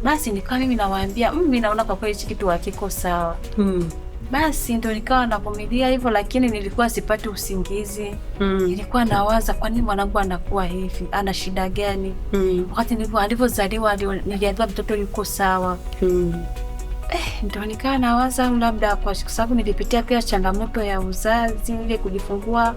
Basi nikawa mimi nawaambia, mimi naona kwa kweli hiki kitu hakiko sawa. Basi ndio nikawa navumilia hivyo, lakini nilikuwa sipati usingizi. Nilikuwa nawaza kwa nini mwanangu anakuwa hivi? Ana shida gani? Wakati alivyozaliwa niliambiwa mtoto yuko sawa. Ndio nikaa nawaza labda kwa sababu nilipitia pia changamoto ya uzazi ile kujifungua.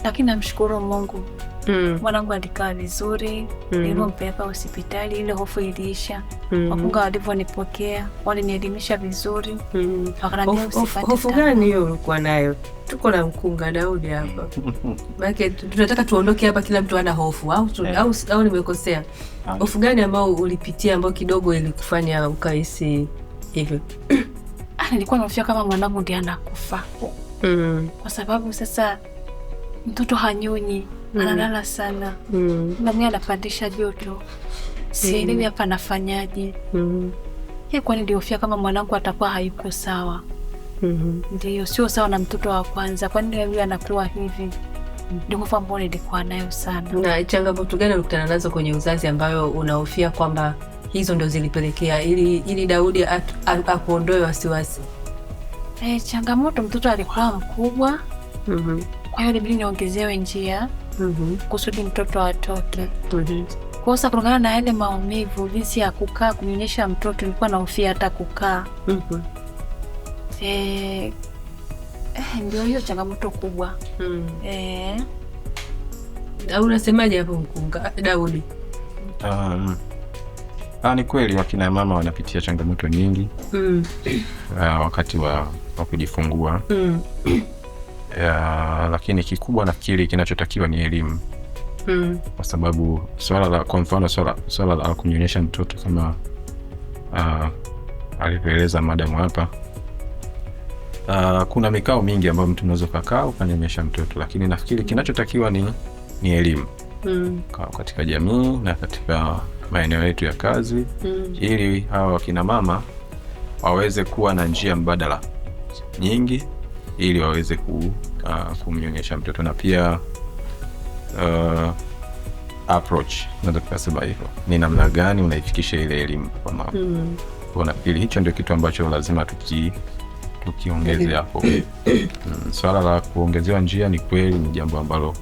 Lakini namshukuru Mungu. Mwanangu alikaa vizuri, nilipompeleka hospitali ile hofu iliisha. Wakunga walivyonipokea, walinielimisha vizuri. Wakaniambia usipate. Hofu gani hiyo ulikuwa nayo? Tuko na mkunga Daudi hapa. Maana tunataka tuondoke hapa kila mtu ana hofu au nimekosea? Hofu gani ambayo ulipitia ambayo kidogo ilikufanya ukahisi hivyo? Nilikuwa nahofia kama mwanangu ndiye anakufa. Kwa sababu sasa mtoto hanyonyi, analala sana. Na mimi anapandisha joto. Sielewi hapa nafanyaje. Kwa nini nilihofia kama mwanangu atakuwa hayuko sawa. Ndio sio sawa na mtoto wa kwanza. Kwa nini yeye anakuwa hivi? Ndio hofu ambayo nilikuwa nayo sana. Na changamoto gani ulikutana nazo kwenye uzazi ambayo unahofia kwamba hizo ndio zilipelekea ili Daudi akuondoe wasiwasi? Changamoto, mtoto alikuwa mkubwa. Kwa hiyo ilibidi niongezewe njia kusudi mtoto atoke. Kwa sababu kulingana na yale maumivu, jinsi ya kukaa kunyonyesha mtoto, nilikuwa nahofia hata kukaa. Ndio hiyo changamoto kubwa. Au unasemaje hapo mkunga Daudi? Ni kweli wakina mama wanapitia changamoto nyingi wakati wa kujifungua. Lakini kikubwa nafikiri kinachotakiwa ni elimu. Kwa sababu kwa mfano swala la kunyonyesha mtoto kama alivyoeleza madamu hapa, kuna mikao mingi ambayo mtu unaweza kukaa ukanyonyesha mtoto, lakini nafikiri kinachotakiwa ni elimu katika jamii na katika maeneo yetu ya kazi, ili hawa wakina mama waweze kuwa na njia mbadala nyingi ili waweze kumnyonyesha mtoto, na pia approach, naweza kusema hivyo, ni namna gani unaifikisha ile elimu kwa mama. Kwa nafikiri hicho ndio kitu ambacho lazima tukiongeze hapo. Swala la kuongezewa njia ni kweli ni jambo ambalo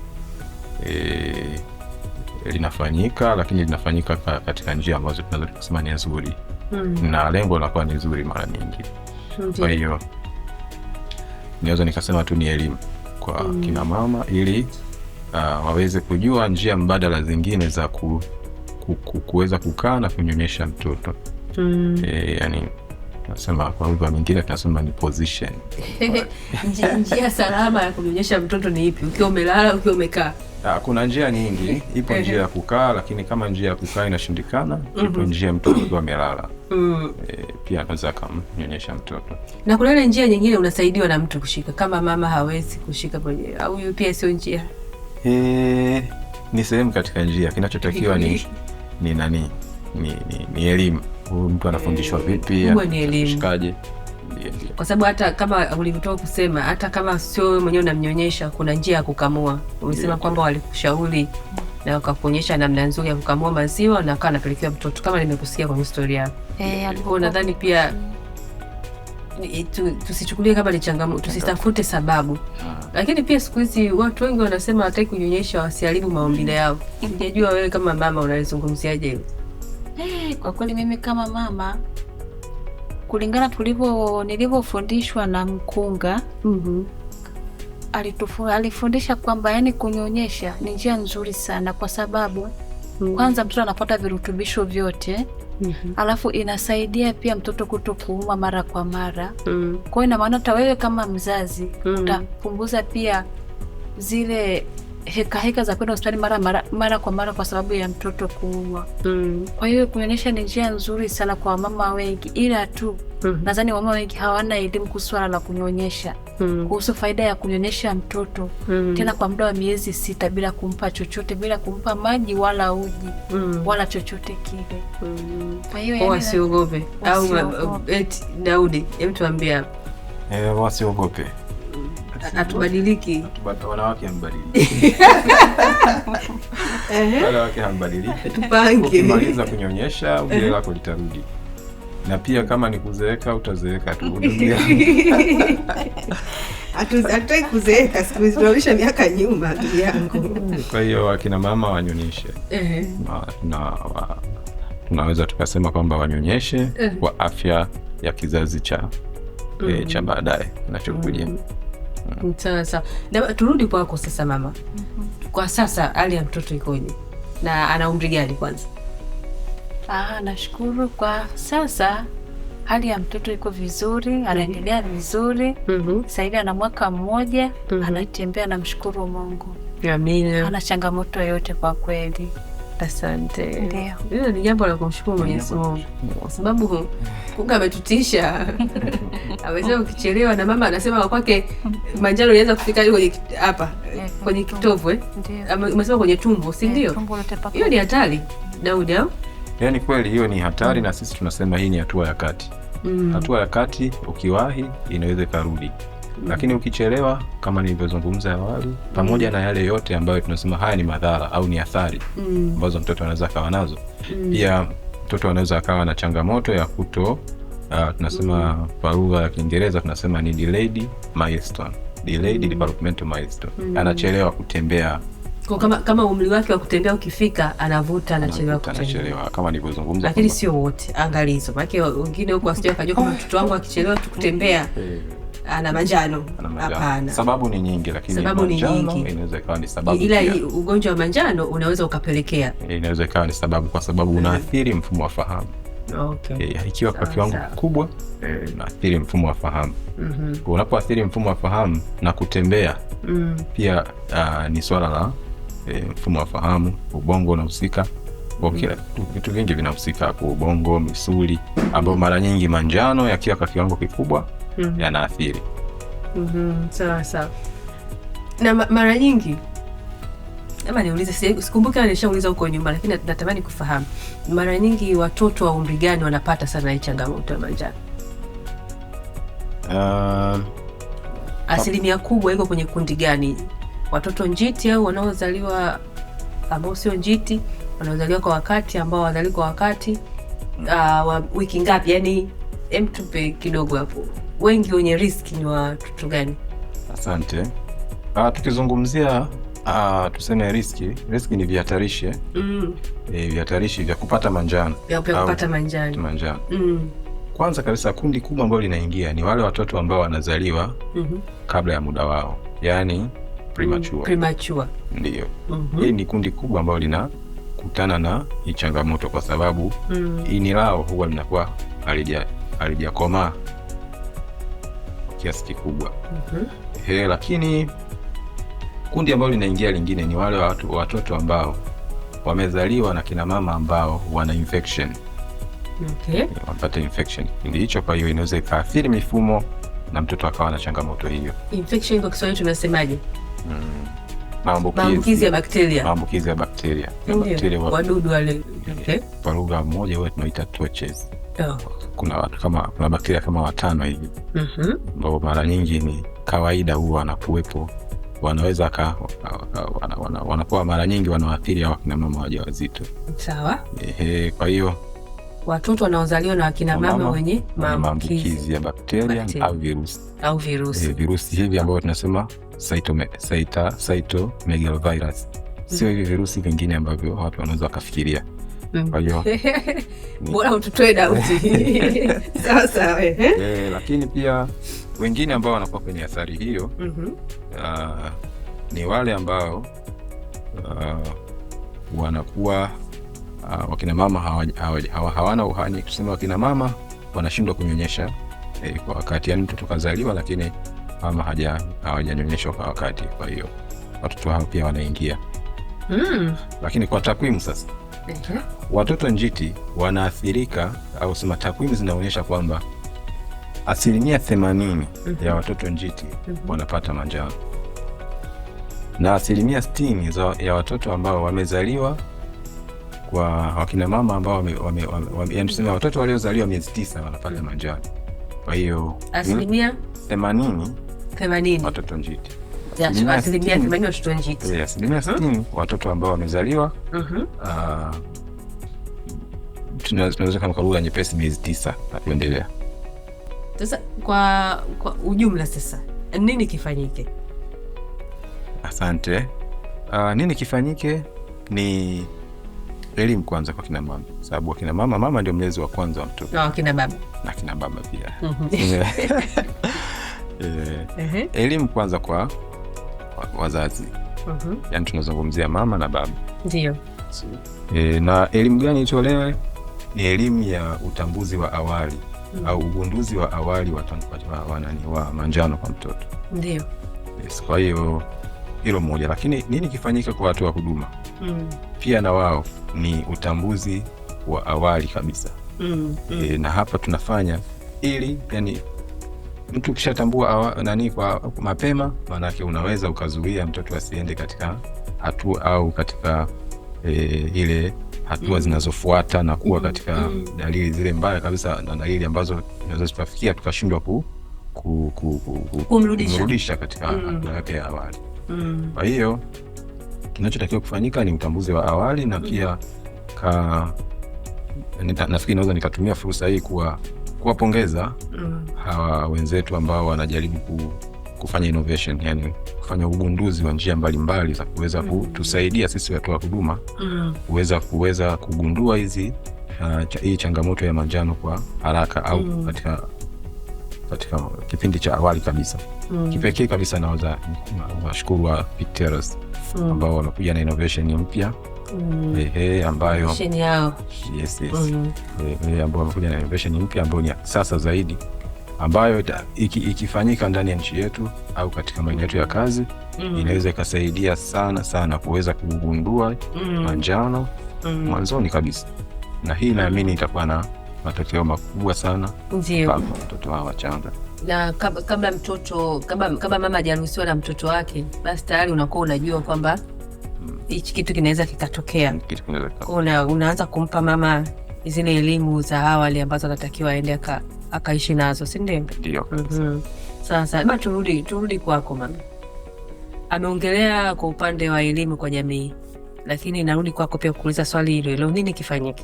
linafanyika, lakini linafanyika katika njia ambazo tunaweza kusema ni nzuri, na lengo linakuwa ni nzuri mara nyingi. Kwa hiyo niweza nikasema tu ni elimu kwa kina mama ili waweze kujua njia mbadala zingine za kuweza kukaa na kunyonyesha mtoto. Yani nasema kwa lugha nyingine tunasema ni position. Njia salama ya kunyonyesha mtoto ni ipi? Ukiwa umelala, ukiwa umekaa? Kuna njia nyingi. Ipo njia ya kukaa, lakini kama njia ya kukaa inashindikana, ipo njia mtoto akiwa amelala. Pia anaweza kumnyonyesha mtoto. Na kuna ile njia nyingine unasaidiwa na mtu kushika kama mama hawezi kushika mwenyewe, au hiyo pia sio njia? Ni sehemu katika njia. Kinachotakiwa ni elimu. Mtu anafundishwa vipi, anashikaje. Kwa sababu hata kama ulivyotoka kusema, hata kama sio wewe mwenyewe unamnyonyesha, kuna njia ya kukamua. Umesema kwamba walikushauri na wakakuonyesha namna nzuri ya kukamua maziwa na akawa anapelekea mtoto, kama nimekusikia kwa historia yako. Nadhani pia tusichukulie kama ni changamoto, tusitafute sababu. Lakini pia siku hizi watu wengi wanasema hataki kunyonyesha wasiharibu maumbile yao. Sijajua wewe kama mama unalizungumziaje hilo? Kwa kweli mimi kama mama, kulingana nilivyofundishwa na mkunga, alifundisha kwamba yani kunyonyesha ni njia nzuri sana, kwa sababu kwanza mtoto anapata virutubisho vyote. Alafu inasaidia pia mtoto kutokuuma mara kwa mara. Kwa hiyo ina maana hata wewe kama mzazi utapunguza pia zile heka za kwenda hospitali mara kwa mara kwa sababu ya mtoto kuumwa. Kwa hiyo kunyonyesha ni njia nzuri sana kwa mama wengi, ila tu nadhani mama wengi hawana elimu kuhusu swala la kunyonyesha, kuhusu faida ya kunyonyesha mtoto tena kwa muda wa miezi 6 bila kumpa chochote, bila kumpa maji wala uji wala chochote kile. Kwa hiyo wasiogope. Au Daudi, hebu tuambie hapo. Wasiogope. Atubadiliki. Wanawake hambadiliki. Wanawake hambadiliki. Tupange. Ukimaliza kunyonyesha, umbile lako litarudi. Na pia kama ni kuzeeka utazeeka tu. Hatutaki kuzeeka, siku hizi tunarudisha miaka nyuma ndugu yangu. Kwa hiyo akina mama wanyonyeshe. Tunaweza tukasema kwamba wanyonyeshe kwa afya ya kizazi cha baadaye kinachokuja. Sawa. Na turudi kwako sasa mama. Kwa sasa hali ya mtoto ikoje? Na ana umri gani kwanza? Nashukuru kwa sasa hali ya mtoto iko vizuri, anaendelea vizuri. Sasa hivi ana mwaka mmoja, anatembea, namshukuru Mungu. Amina. Ana changamoto yote kwa kweli. Asante. Ndio. Hilo ni jambo la kumshukuru Mwenyezi Mungu. Kwa sababu Kunga ametutisha. Amesema ukichelewa, na mama anasema kwake manjano inaweza kufika kwenye hapa kwenye kitovu Ndio. Amesema kwenye tumbo, si ndio? Hiyo ni hatari. Daudi au? Yaani kweli hiyo ni hatari, na sisi tunasema hii ni hatua ya kati. Hatua ya kati, ukiwahi inaweza karudi. Lakini ukichelewa, kama nilivyozungumza awali, pamoja na yale yote ambayo tunasema haya ni madhara au ni athari ambazo mtoto anaweza akawa nazo, pia mtoto anaweza akawa na changamoto ya tunasema kwa lugha ya Kiingereza tunasema ni delayed milestone, delayed developmental milestone. Anachelewa kutembea. Kwa kama umri wake wa kutembea ukifika, anachelewa kutembea. Kama nilivyozungumza. Lakini sio wote, angalizo. Maana wengine huko asije akajua kama mtoto wangu akichelewa tu kutembea ana manjano. Hapana. Sababu ni nyingi, lakini inaweza ikawa ni sababu. Ila ugonjwa wa manjano unaweza ukapelekea. Inaweza ikawa ni sababu, kwa sababu unaathiri mfumo wa fahamu. Okay. Ikiwa kwa kiwango kikubwa unaathiri mfumo wa fahamu. Unapoathiri mfumo wa fahamu na kutembea, pia ni swala la mfumo wa fahamu. Ubongo unahusika, kila vitu vingi vinahusika hapo, ubongo, misuli, ambao mara nyingi manjano yakiwa kwa kiwango kikubwa yanaathiri. Sawa. Na mara nyingi, ama niulize, sikumbuki nilishauliza huko nyuma, lakini natamani kufahamu, mara nyingi watoto wa umri gani wanapata sana hii changamoto ya manjano? Asilimia kubwa iko kwenye kundi gani? Watoto njiti au wanaozaliwa ambao sio njiti, wanaozaliwa kwa wakati, ambao wazaliwa kwa wakati, wiki ngapi? Yani tupe kidogo hapo. Wengi wenye riski ni watoto gani? Asante. Tukizungumzia tuseme riski ni vihatarishi. Vihatarishi vya kupata manjano. Kupata manjano. Kwanza kabisa, kundi kubwa ambalo linaingia ni wale watoto ambao wanazaliwa kabla ya muda wao, yani premature. Ndio. Hii ni kundi kubwa ambalo linakutana na hii changamoto, kwa sababu ini lao huwa linakuwa halijakomaa kiasi kikubwa. Lakini kundi ambalo linaingia lingine ni wale watoto ambao wamezaliwa na kina mama ambao wana infection. Wapata infection kipindi hicho, kwa hiyo inaweza ikaathiri mifumo na mtoto akawa na changamoto hiyo. Infection kwa Kiswahili tunasemaje? Maambukizi ya bakteria. Wadudu wale. Kwa lugha moja huwa tunaita twitches. Kuna bakteria kama 5 hivi. Ambao mara nyingi ni kawaida huwa wanakuwepo. Wanaweza wanakuwa mara nyingi wanaathiri wakina mama wajawazito. Sawa. Kwa hiyo watoto wanaozaliwa na wakina mama wenye maambukizi ya bakteria au virusi. Virusi hivi ambavyo tunasema cytomegalovirus. Sio hivi virusi vingine ambavyo watu wanaweza wakafikiria. Kwa hiyo bora ututoe dauti. Sawa. Lakini pia wengine ambao wanakuwa kwenye athari hiyo ni wale ambao wanakuwa wakina mama hawana uhani. Tuseme wakina mama wanashindwa kunyonyesha kwa wakati, yani mtoto kazaliwa lakini mama hawajanyonyeshwa kwa wakati. Kwa hiyo watoto hao pia wanaingia. Lakini kwa takwimu sasa, watoto njiti wanaathirika, au sema takwimu zinaonyesha kwamba 80% ya watoto njiti wanapata manjano, na 60% ya watoto ambao wamezaliwa kwa wakina mama ambao yani tuseme watoto waliozaliwa miezi 9 wanapata manjano. Kwa hiyo 80% watoto njiti. Asilimia 80 watoto njiti. Asilimia 60 watoto ambao wamezaliwa tunaweza kama kwa lugha nyepesi miezi 9 na kuendelea. Sasa kwa ujumla sasa nini kifanyike? Asante. Nini kifanyike ni elimu kwanza kwa kina mama, sababu wakina mama ndio mlezi wa kwanza wa mtoto. Na kina baba. Na kina baba pia. Elimu kwanza kwa wazazi. Yaani tunazungumzia mama na baba. Ndio. Na elimu gani itolewe? Ni elimu ya utambuzi wa awali au ugunduzi wa awali wa manjano kwa mtoto. Ndio. Yes, kwa hiyo hilo moja, lakini nini kifanyika kwa watu wa huduma? Pia na wao ni utambuzi wa awali kabisa. Na hapa tunafanya ili yani mtu ukishatambua kwa mapema, maana yake unaweza ukazuia mtoto asiende katika hatua au katika ile hatua zinazofuata na kuwa katika dalili zile mbaya kabisa, na dalili ambazo tunaweza tukafikia tukashindwa kumrudisha katika hatua yake ya awali. Kwa hiyo kinachotakiwa kufanyika ni utambuzi wa awali, na pia nafikiri naweza nikatumia fursa hii kuwapongeza hawa wenzetu ambao wanajaribu kufanya innovation, yani kufanya ugunduzi wa njia mbalimbali za kuweza kutusaidia sisi watu wa huduma kuweza kugundua hii changamoto ya manjano kwa haraka au katika kipindi cha awali kabisa. Kipekee kabisa naweza washukuru Picteros ambao wamekuja na innovation mpya ambayo ambao wamekuja na innovation mpya ambayo ni sasa zaidi, ambayo ikifanyika ndani ya nchi yetu au katika maeneo yetu ya kazi inaweza ikasaidia sana kuweza kugundua manjano mwanzoni kabisa, na hii naamini itakuwa na matokeo makubwa sana kwa mtoto wa wachanga. Na kabla mama hajaruhusiwa na mtoto wake, basi tayari unakuwa unajua kwamba hichi kitu kinaweza kikatokea. Unaanza kumpa mama zile elimu za awali ambazo anatakiwa aende akaishi nazo, si ndio? Ndio. Sasa turudi kwako mama. Ameongelea kwa upande wa elimu kwa jamii, lakini narudi kwako pia kuuliza swali hilo, nini kifanyike?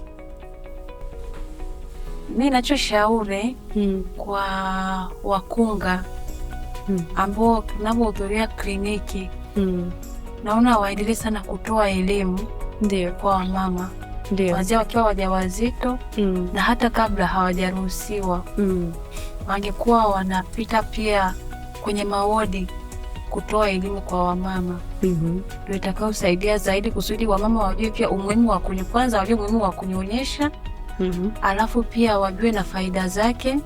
Mimi nachoshauri kwa wakunga ambao tunapohudhuria kliniki, naona waendelee sana kutoa elimu kwa wamama, wazee wakiwa wajawazito na hata kabla hawajaruhusiwa. Wangekuwa wanapita pia kwenye mawodi kutoa elimu kwa wamama, ndio itakaosaidia zaidi kusudi wamama wajue pia umuhimu wa kwanza wajue umuhimu wa kunyonyesha. Alafu pia wajue na faida zake,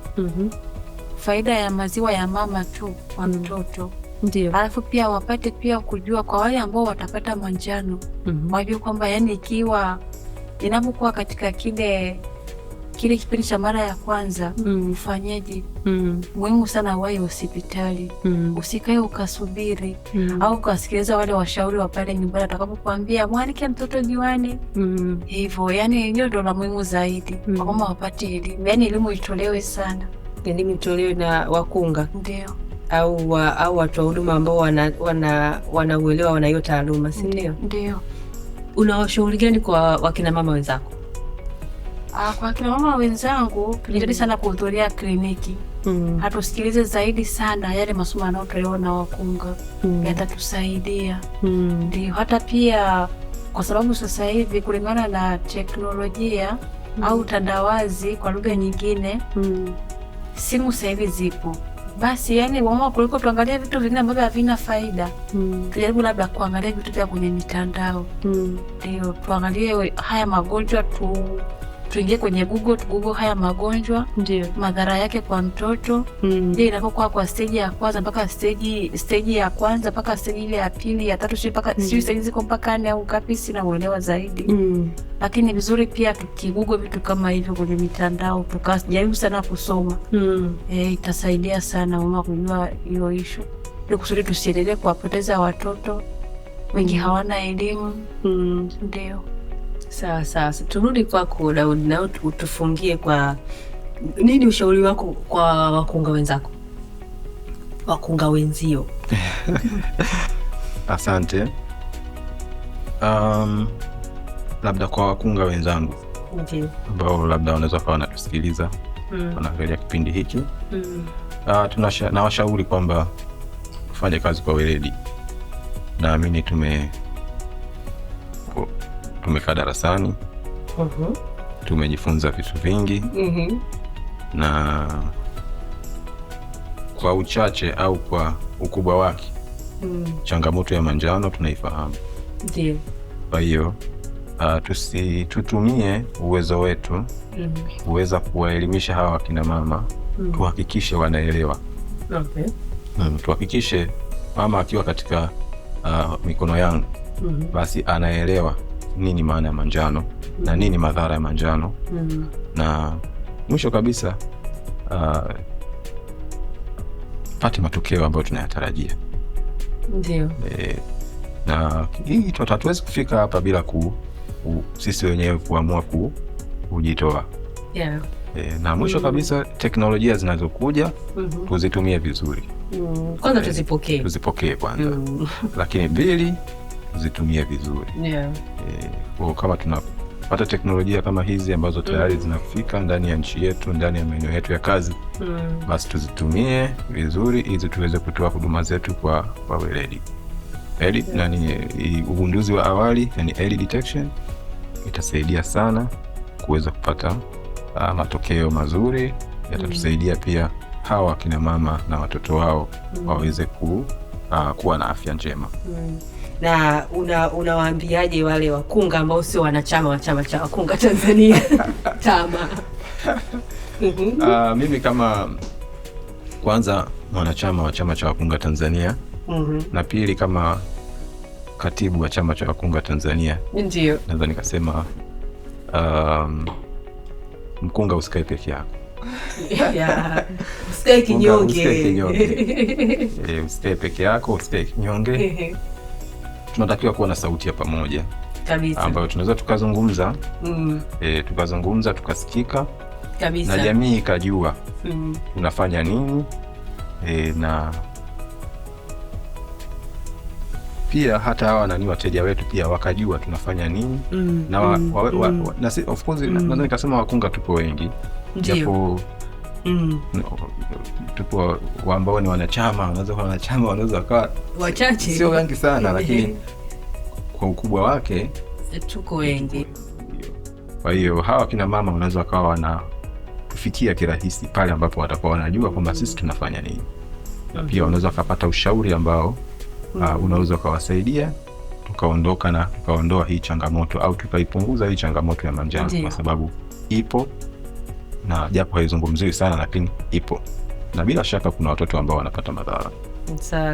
faida ya maziwa ya mama tu kwa mtoto. Ndio. Alafu pia wapate pia kujua kwa wale ambao watapata manjano, wajue kwamba yani inapokuwa katika kile kipindi cha mara ya kwanza ufanyeje. Muhimu sana wahi hospitali, usikae ukasubiri au ukasikiliza wale washauri wa pale nyumbani atakapokuambia mwanike mtoto juani. Hivyo yani hiyo ndio la muhimu zaidi, kama wapate elimu, yani elimu itolewe sana. Elimu itolewe na wakunga. Ndio. Au watu wa huduma ambao wanauelewa wana hiyo taaluma, si ndio? Ndio. Unawashauri gani kwa wakina mama wenzako? Kwa kina mama wenzangu, tujitahidi sana kuhudhuria kliniki. Hatusikilize zaidi sana yale masomo yanayotolewa na wakunga. Yatatusaidia. Ndio, hata pia kwa sababu sasa hivi kulingana na teknolojia au utandawazi kwa lugha nyingine, simu sasa hivi zipo. Basi yani wamama kuliko tuangalia vitu vingine ambavyo havina faida, tujaribu labda kuangalia vitu vya kwenye mitandao. Ndio, tuangalie haya magonjwa, tuingie kwenye Google haya magonjwa, ndio madhara yake kwa mtoto. Ndio inapokuwa kwa stage ya kwanza mpaka stage ya kwanza mpaka stage ile ya pili ya tatu, mpaka stage ziko mpaka 4 au ngapi, sina uelewa zaidi. Lakini vizuri pia tukigoogle vitu kama hivyo kwenye mitandao, tukajaribu sana kusoma. Itasaidia sana mama kujua hiyo issue, ili kusudi tusiendelee kuwapoteza watoto wengi hawana elimu. Ndio. Sawa, turudi kwako Daudi, na utufungie kwa nini ushauri wako kwa wakunga wenzako, wakunga wenzio? Asante. Labda kwa wakunga wenzangu, ambao labda wanaweza kuwa wanatusikiliza wanaangalia kipindi hiki. Nawashauri kwamba tufanye kazi kwa weledi. Naamini tumekaa darasani, tumejifunza vitu vingi, na kwa uchache au kwa ukubwa wake changamoto ya manjano tunaifahamu. Ndio. Kwa hiyo tutumie uwezo wetu kuweza kuwaelimisha hawa akina mama, tuhakikishe wanaelewa. Okay. Tuhakikishe mama akiwa katika mikono yangu basi anaelewa nini maana ya manjano na nini madhara ya manjano, na mwisho kabisa pate matokeo ambayo tunayatarajia. Ndio. Na hii hatuwezi kufika hapa bila sisi wenyewe kuamua kujitoa. Yeah. Na mwisho kabisa teknolojia zinazokuja tuzitumie vizuri. Kwanza tuzipokee kwanza. Lakini pili tuzitumie vizuri. Yeah. Kama tunapata teknolojia kama hizi ambazo tayari zinafika ndani ya nchi yetu, ndani ya maeneo yetu ya kazi, basi tuzitumie vizuri ili tuweze kutoa huduma zetu kwa weledi. Ugunduzi wa awali, yani early detection, itasaidia sana kuweza kupata matokeo mazuri. Yatatusaidia pia hawa akina mama na watoto wao waweze kuwa na afya njema. Na unawaambiaje wale wakunga ambao sio wanachama wa chama cha wakunga Tanzania? Tama. Mimi kama kwanza mwanachama wa chama cha wakunga Tanzania, na pili kama katibu wa chama cha wakunga Tanzania, ndio naweza nikasema mkunga usikae peke yako. Usikae kinyonge. Usikae peke yako, usikae kinyonge. Tunatakiwa kuwa na sauti ya pamoja kabisa, ambayo tunaweza tukazungumza, tukazungumza tukasikika kabisa, na jamii ikajua tunafanya nini, na pia hata hawa wateja wetu pia wakajua tunafanya nini. Na of course naweza nikasema wakunga tupo wengi, japo tupo ambao ni wanachama, wanaweza wakawa wachache, sio wengi sana, lakini kwa ukubwa wake tuko wengi. Kwa hiyo hawa kina mama wanaweza wakawa wanatufikia kirahisi pale ambapo watakuwa wanajua kwamba sisi tunafanya nini, na pia wanaweza wakapata ushauri ambao unaweza ukawasaidia tukaondoa hii changamoto au tukaipunguza hii changamoto ya manjano, kwa sababu ipo, na japo haizungumziwi sana lakini ipo, na bila shaka kuna watoto ambao wanapata madhara.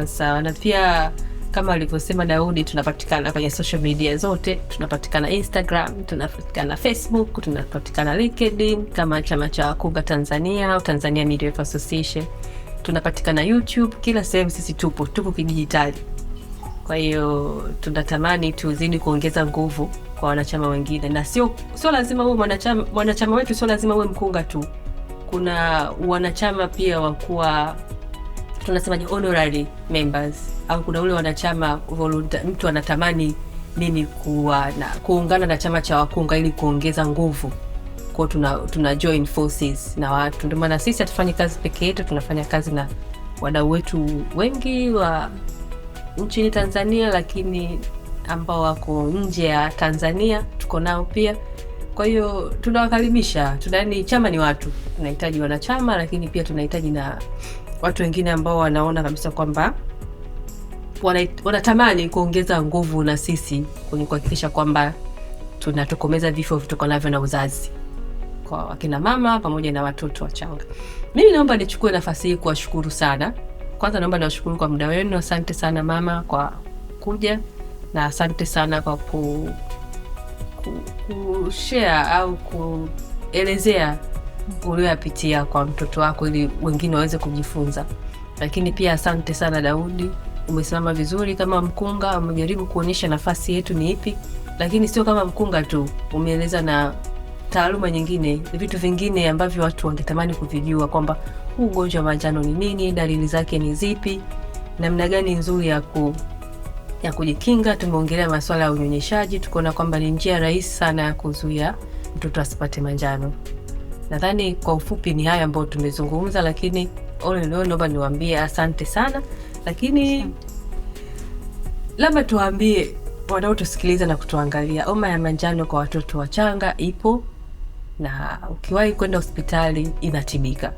Sawa. Na pia kama alivyosema Daudi, tunapatikana kwenye social media zote. Tunapatikana Instagram, tunapatikana Facebook, tunapatikana LinkedIn kama chama cha wakunga Tanzania au Tanzania Midwife Association. Tunapatikana YouTube, kila sehemu sisi tupo kidijitali. Kwa hiyo tunatamani tuzidi kuongeza nguvu kwa wanachama wengine, na sio lazima uwe mwanachama wetu, sio lazima uwe mkunga tu. Kuna wanachama pia wakuwa tunasemaje, honorary members, au kuna ule wanachama mtu anatamani mimi kuungana na chama cha wakunga ili kuongeza nguvu. Kwa tuna join forces na watu. Ndio maana sisi hatufanyi kazi peke yetu, tunafanya kazi na wadau wetu wengi wa nchini Tanzania, lakini ambao wako nje ya Tanzania tuko nao pia. Kwa hiyo tunawakaribisha. Chama ni watu, tunahitaji wanachama, lakini pia tunahitaji na watu wengine ambao wanaona kabisa kwamba wanatamani kuongeza nguvu na sisi kwenye kuhakikisha kwamba tunatokomeza vifo vitokanavyo na uzazi kwa wakina mama pamoja na watoto wachanga. Mimi naomba nichukue nafasi hii kuwashukuru sana. Kwanza naomba niwashukuru kwa muda wenu. Asante sana mama kwa kuja, na asante sana kwa kushare au kuelezea ulioyapitia kwa mtoto wako ili wengine waweze kujifunza. Lakini pia asante sana Daudi, umesimama vizuri kama mkunga, umejaribu kuonyesha nafasi yetu ni ipi, lakini sio kama mkunga tu, umeeleza na taaluma nyingine, vitu vingine ambavyo watu wangetamani kuvijua, kwamba huu ugonjwa wa manjano ni nini, dalili zake ni zipi, namna gani nzuri ya kujikinga. Tumeongelea masuala ya unyonyeshaji, tukaona kwamba ni njia rahisi sana ya kuzuia mtoto asipate manjano. Nadhani kwa ufupi ni haya ambayo tumezungumza, lakini ole leo naomba niwaambie asante sana, lakini labda tuwaambie wanaotusikiliza na kutuangalia, homa ya manjano kwa watoto wachanga ipo, na ukiwahi kwenda hospitali inatibika.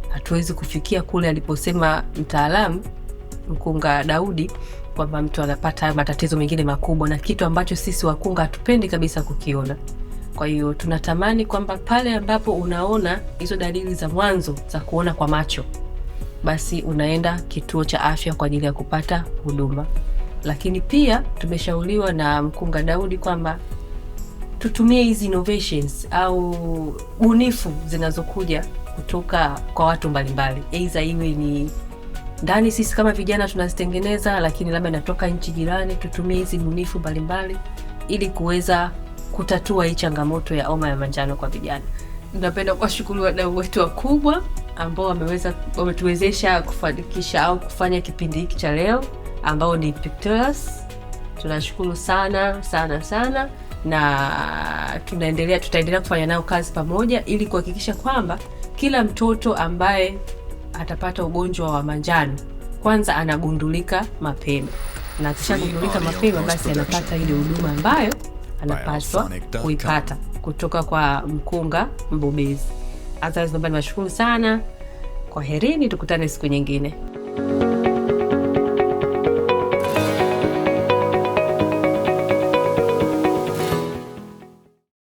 Hatuwezi kufikia kule aliposema mtaalamu Mkunga Daudi kwamba mtu anapata matatizo mengine makubwa, na kitu ambacho sisi wakunga hatupendi kabisa kukiona. Kwa hiyo tunatamani kwamba pale ambapo unaona hizo dalili za mwanzo za kuona kwa macho, basi unaenda kituo cha afya kwa ajili ya kupata huduma. Lakini pia tumeshauriwa na Mkunga Daudi kwamba tutumie hizi innovations au bunifu zinazokuja kutoka kwa watu mbalimbali. Aidha iwe ni ndani sisi kama vijana tunazitengeneza, lakini labda natoka nchi jirani, tutumie hizi bunifu mbalimbali ili kuweza kutatua hii changamoto ya homa ya manjano kwa vijana. Napenda kuwashukuru wadau wetu wakubwa ambao wametuwezesha kufanikisha au kufanya kipindi hiki cha leo, ambao ni Pictorials. Tunashukuru sana sana sana, na tutaendelea kufanya nao kazi pamoja ili kuhakikisha kwamba kila mtoto ambaye atapata ugonjwa wa manjano kwanza anagundulika mapema, na akishagundulika mapema basi anapata ile huduma ambayo anapaswa kuipata kutoka kwa mkunga mbobezi. Asante, niwashukuru sana. Kwaherini, tukutane siku nyingine.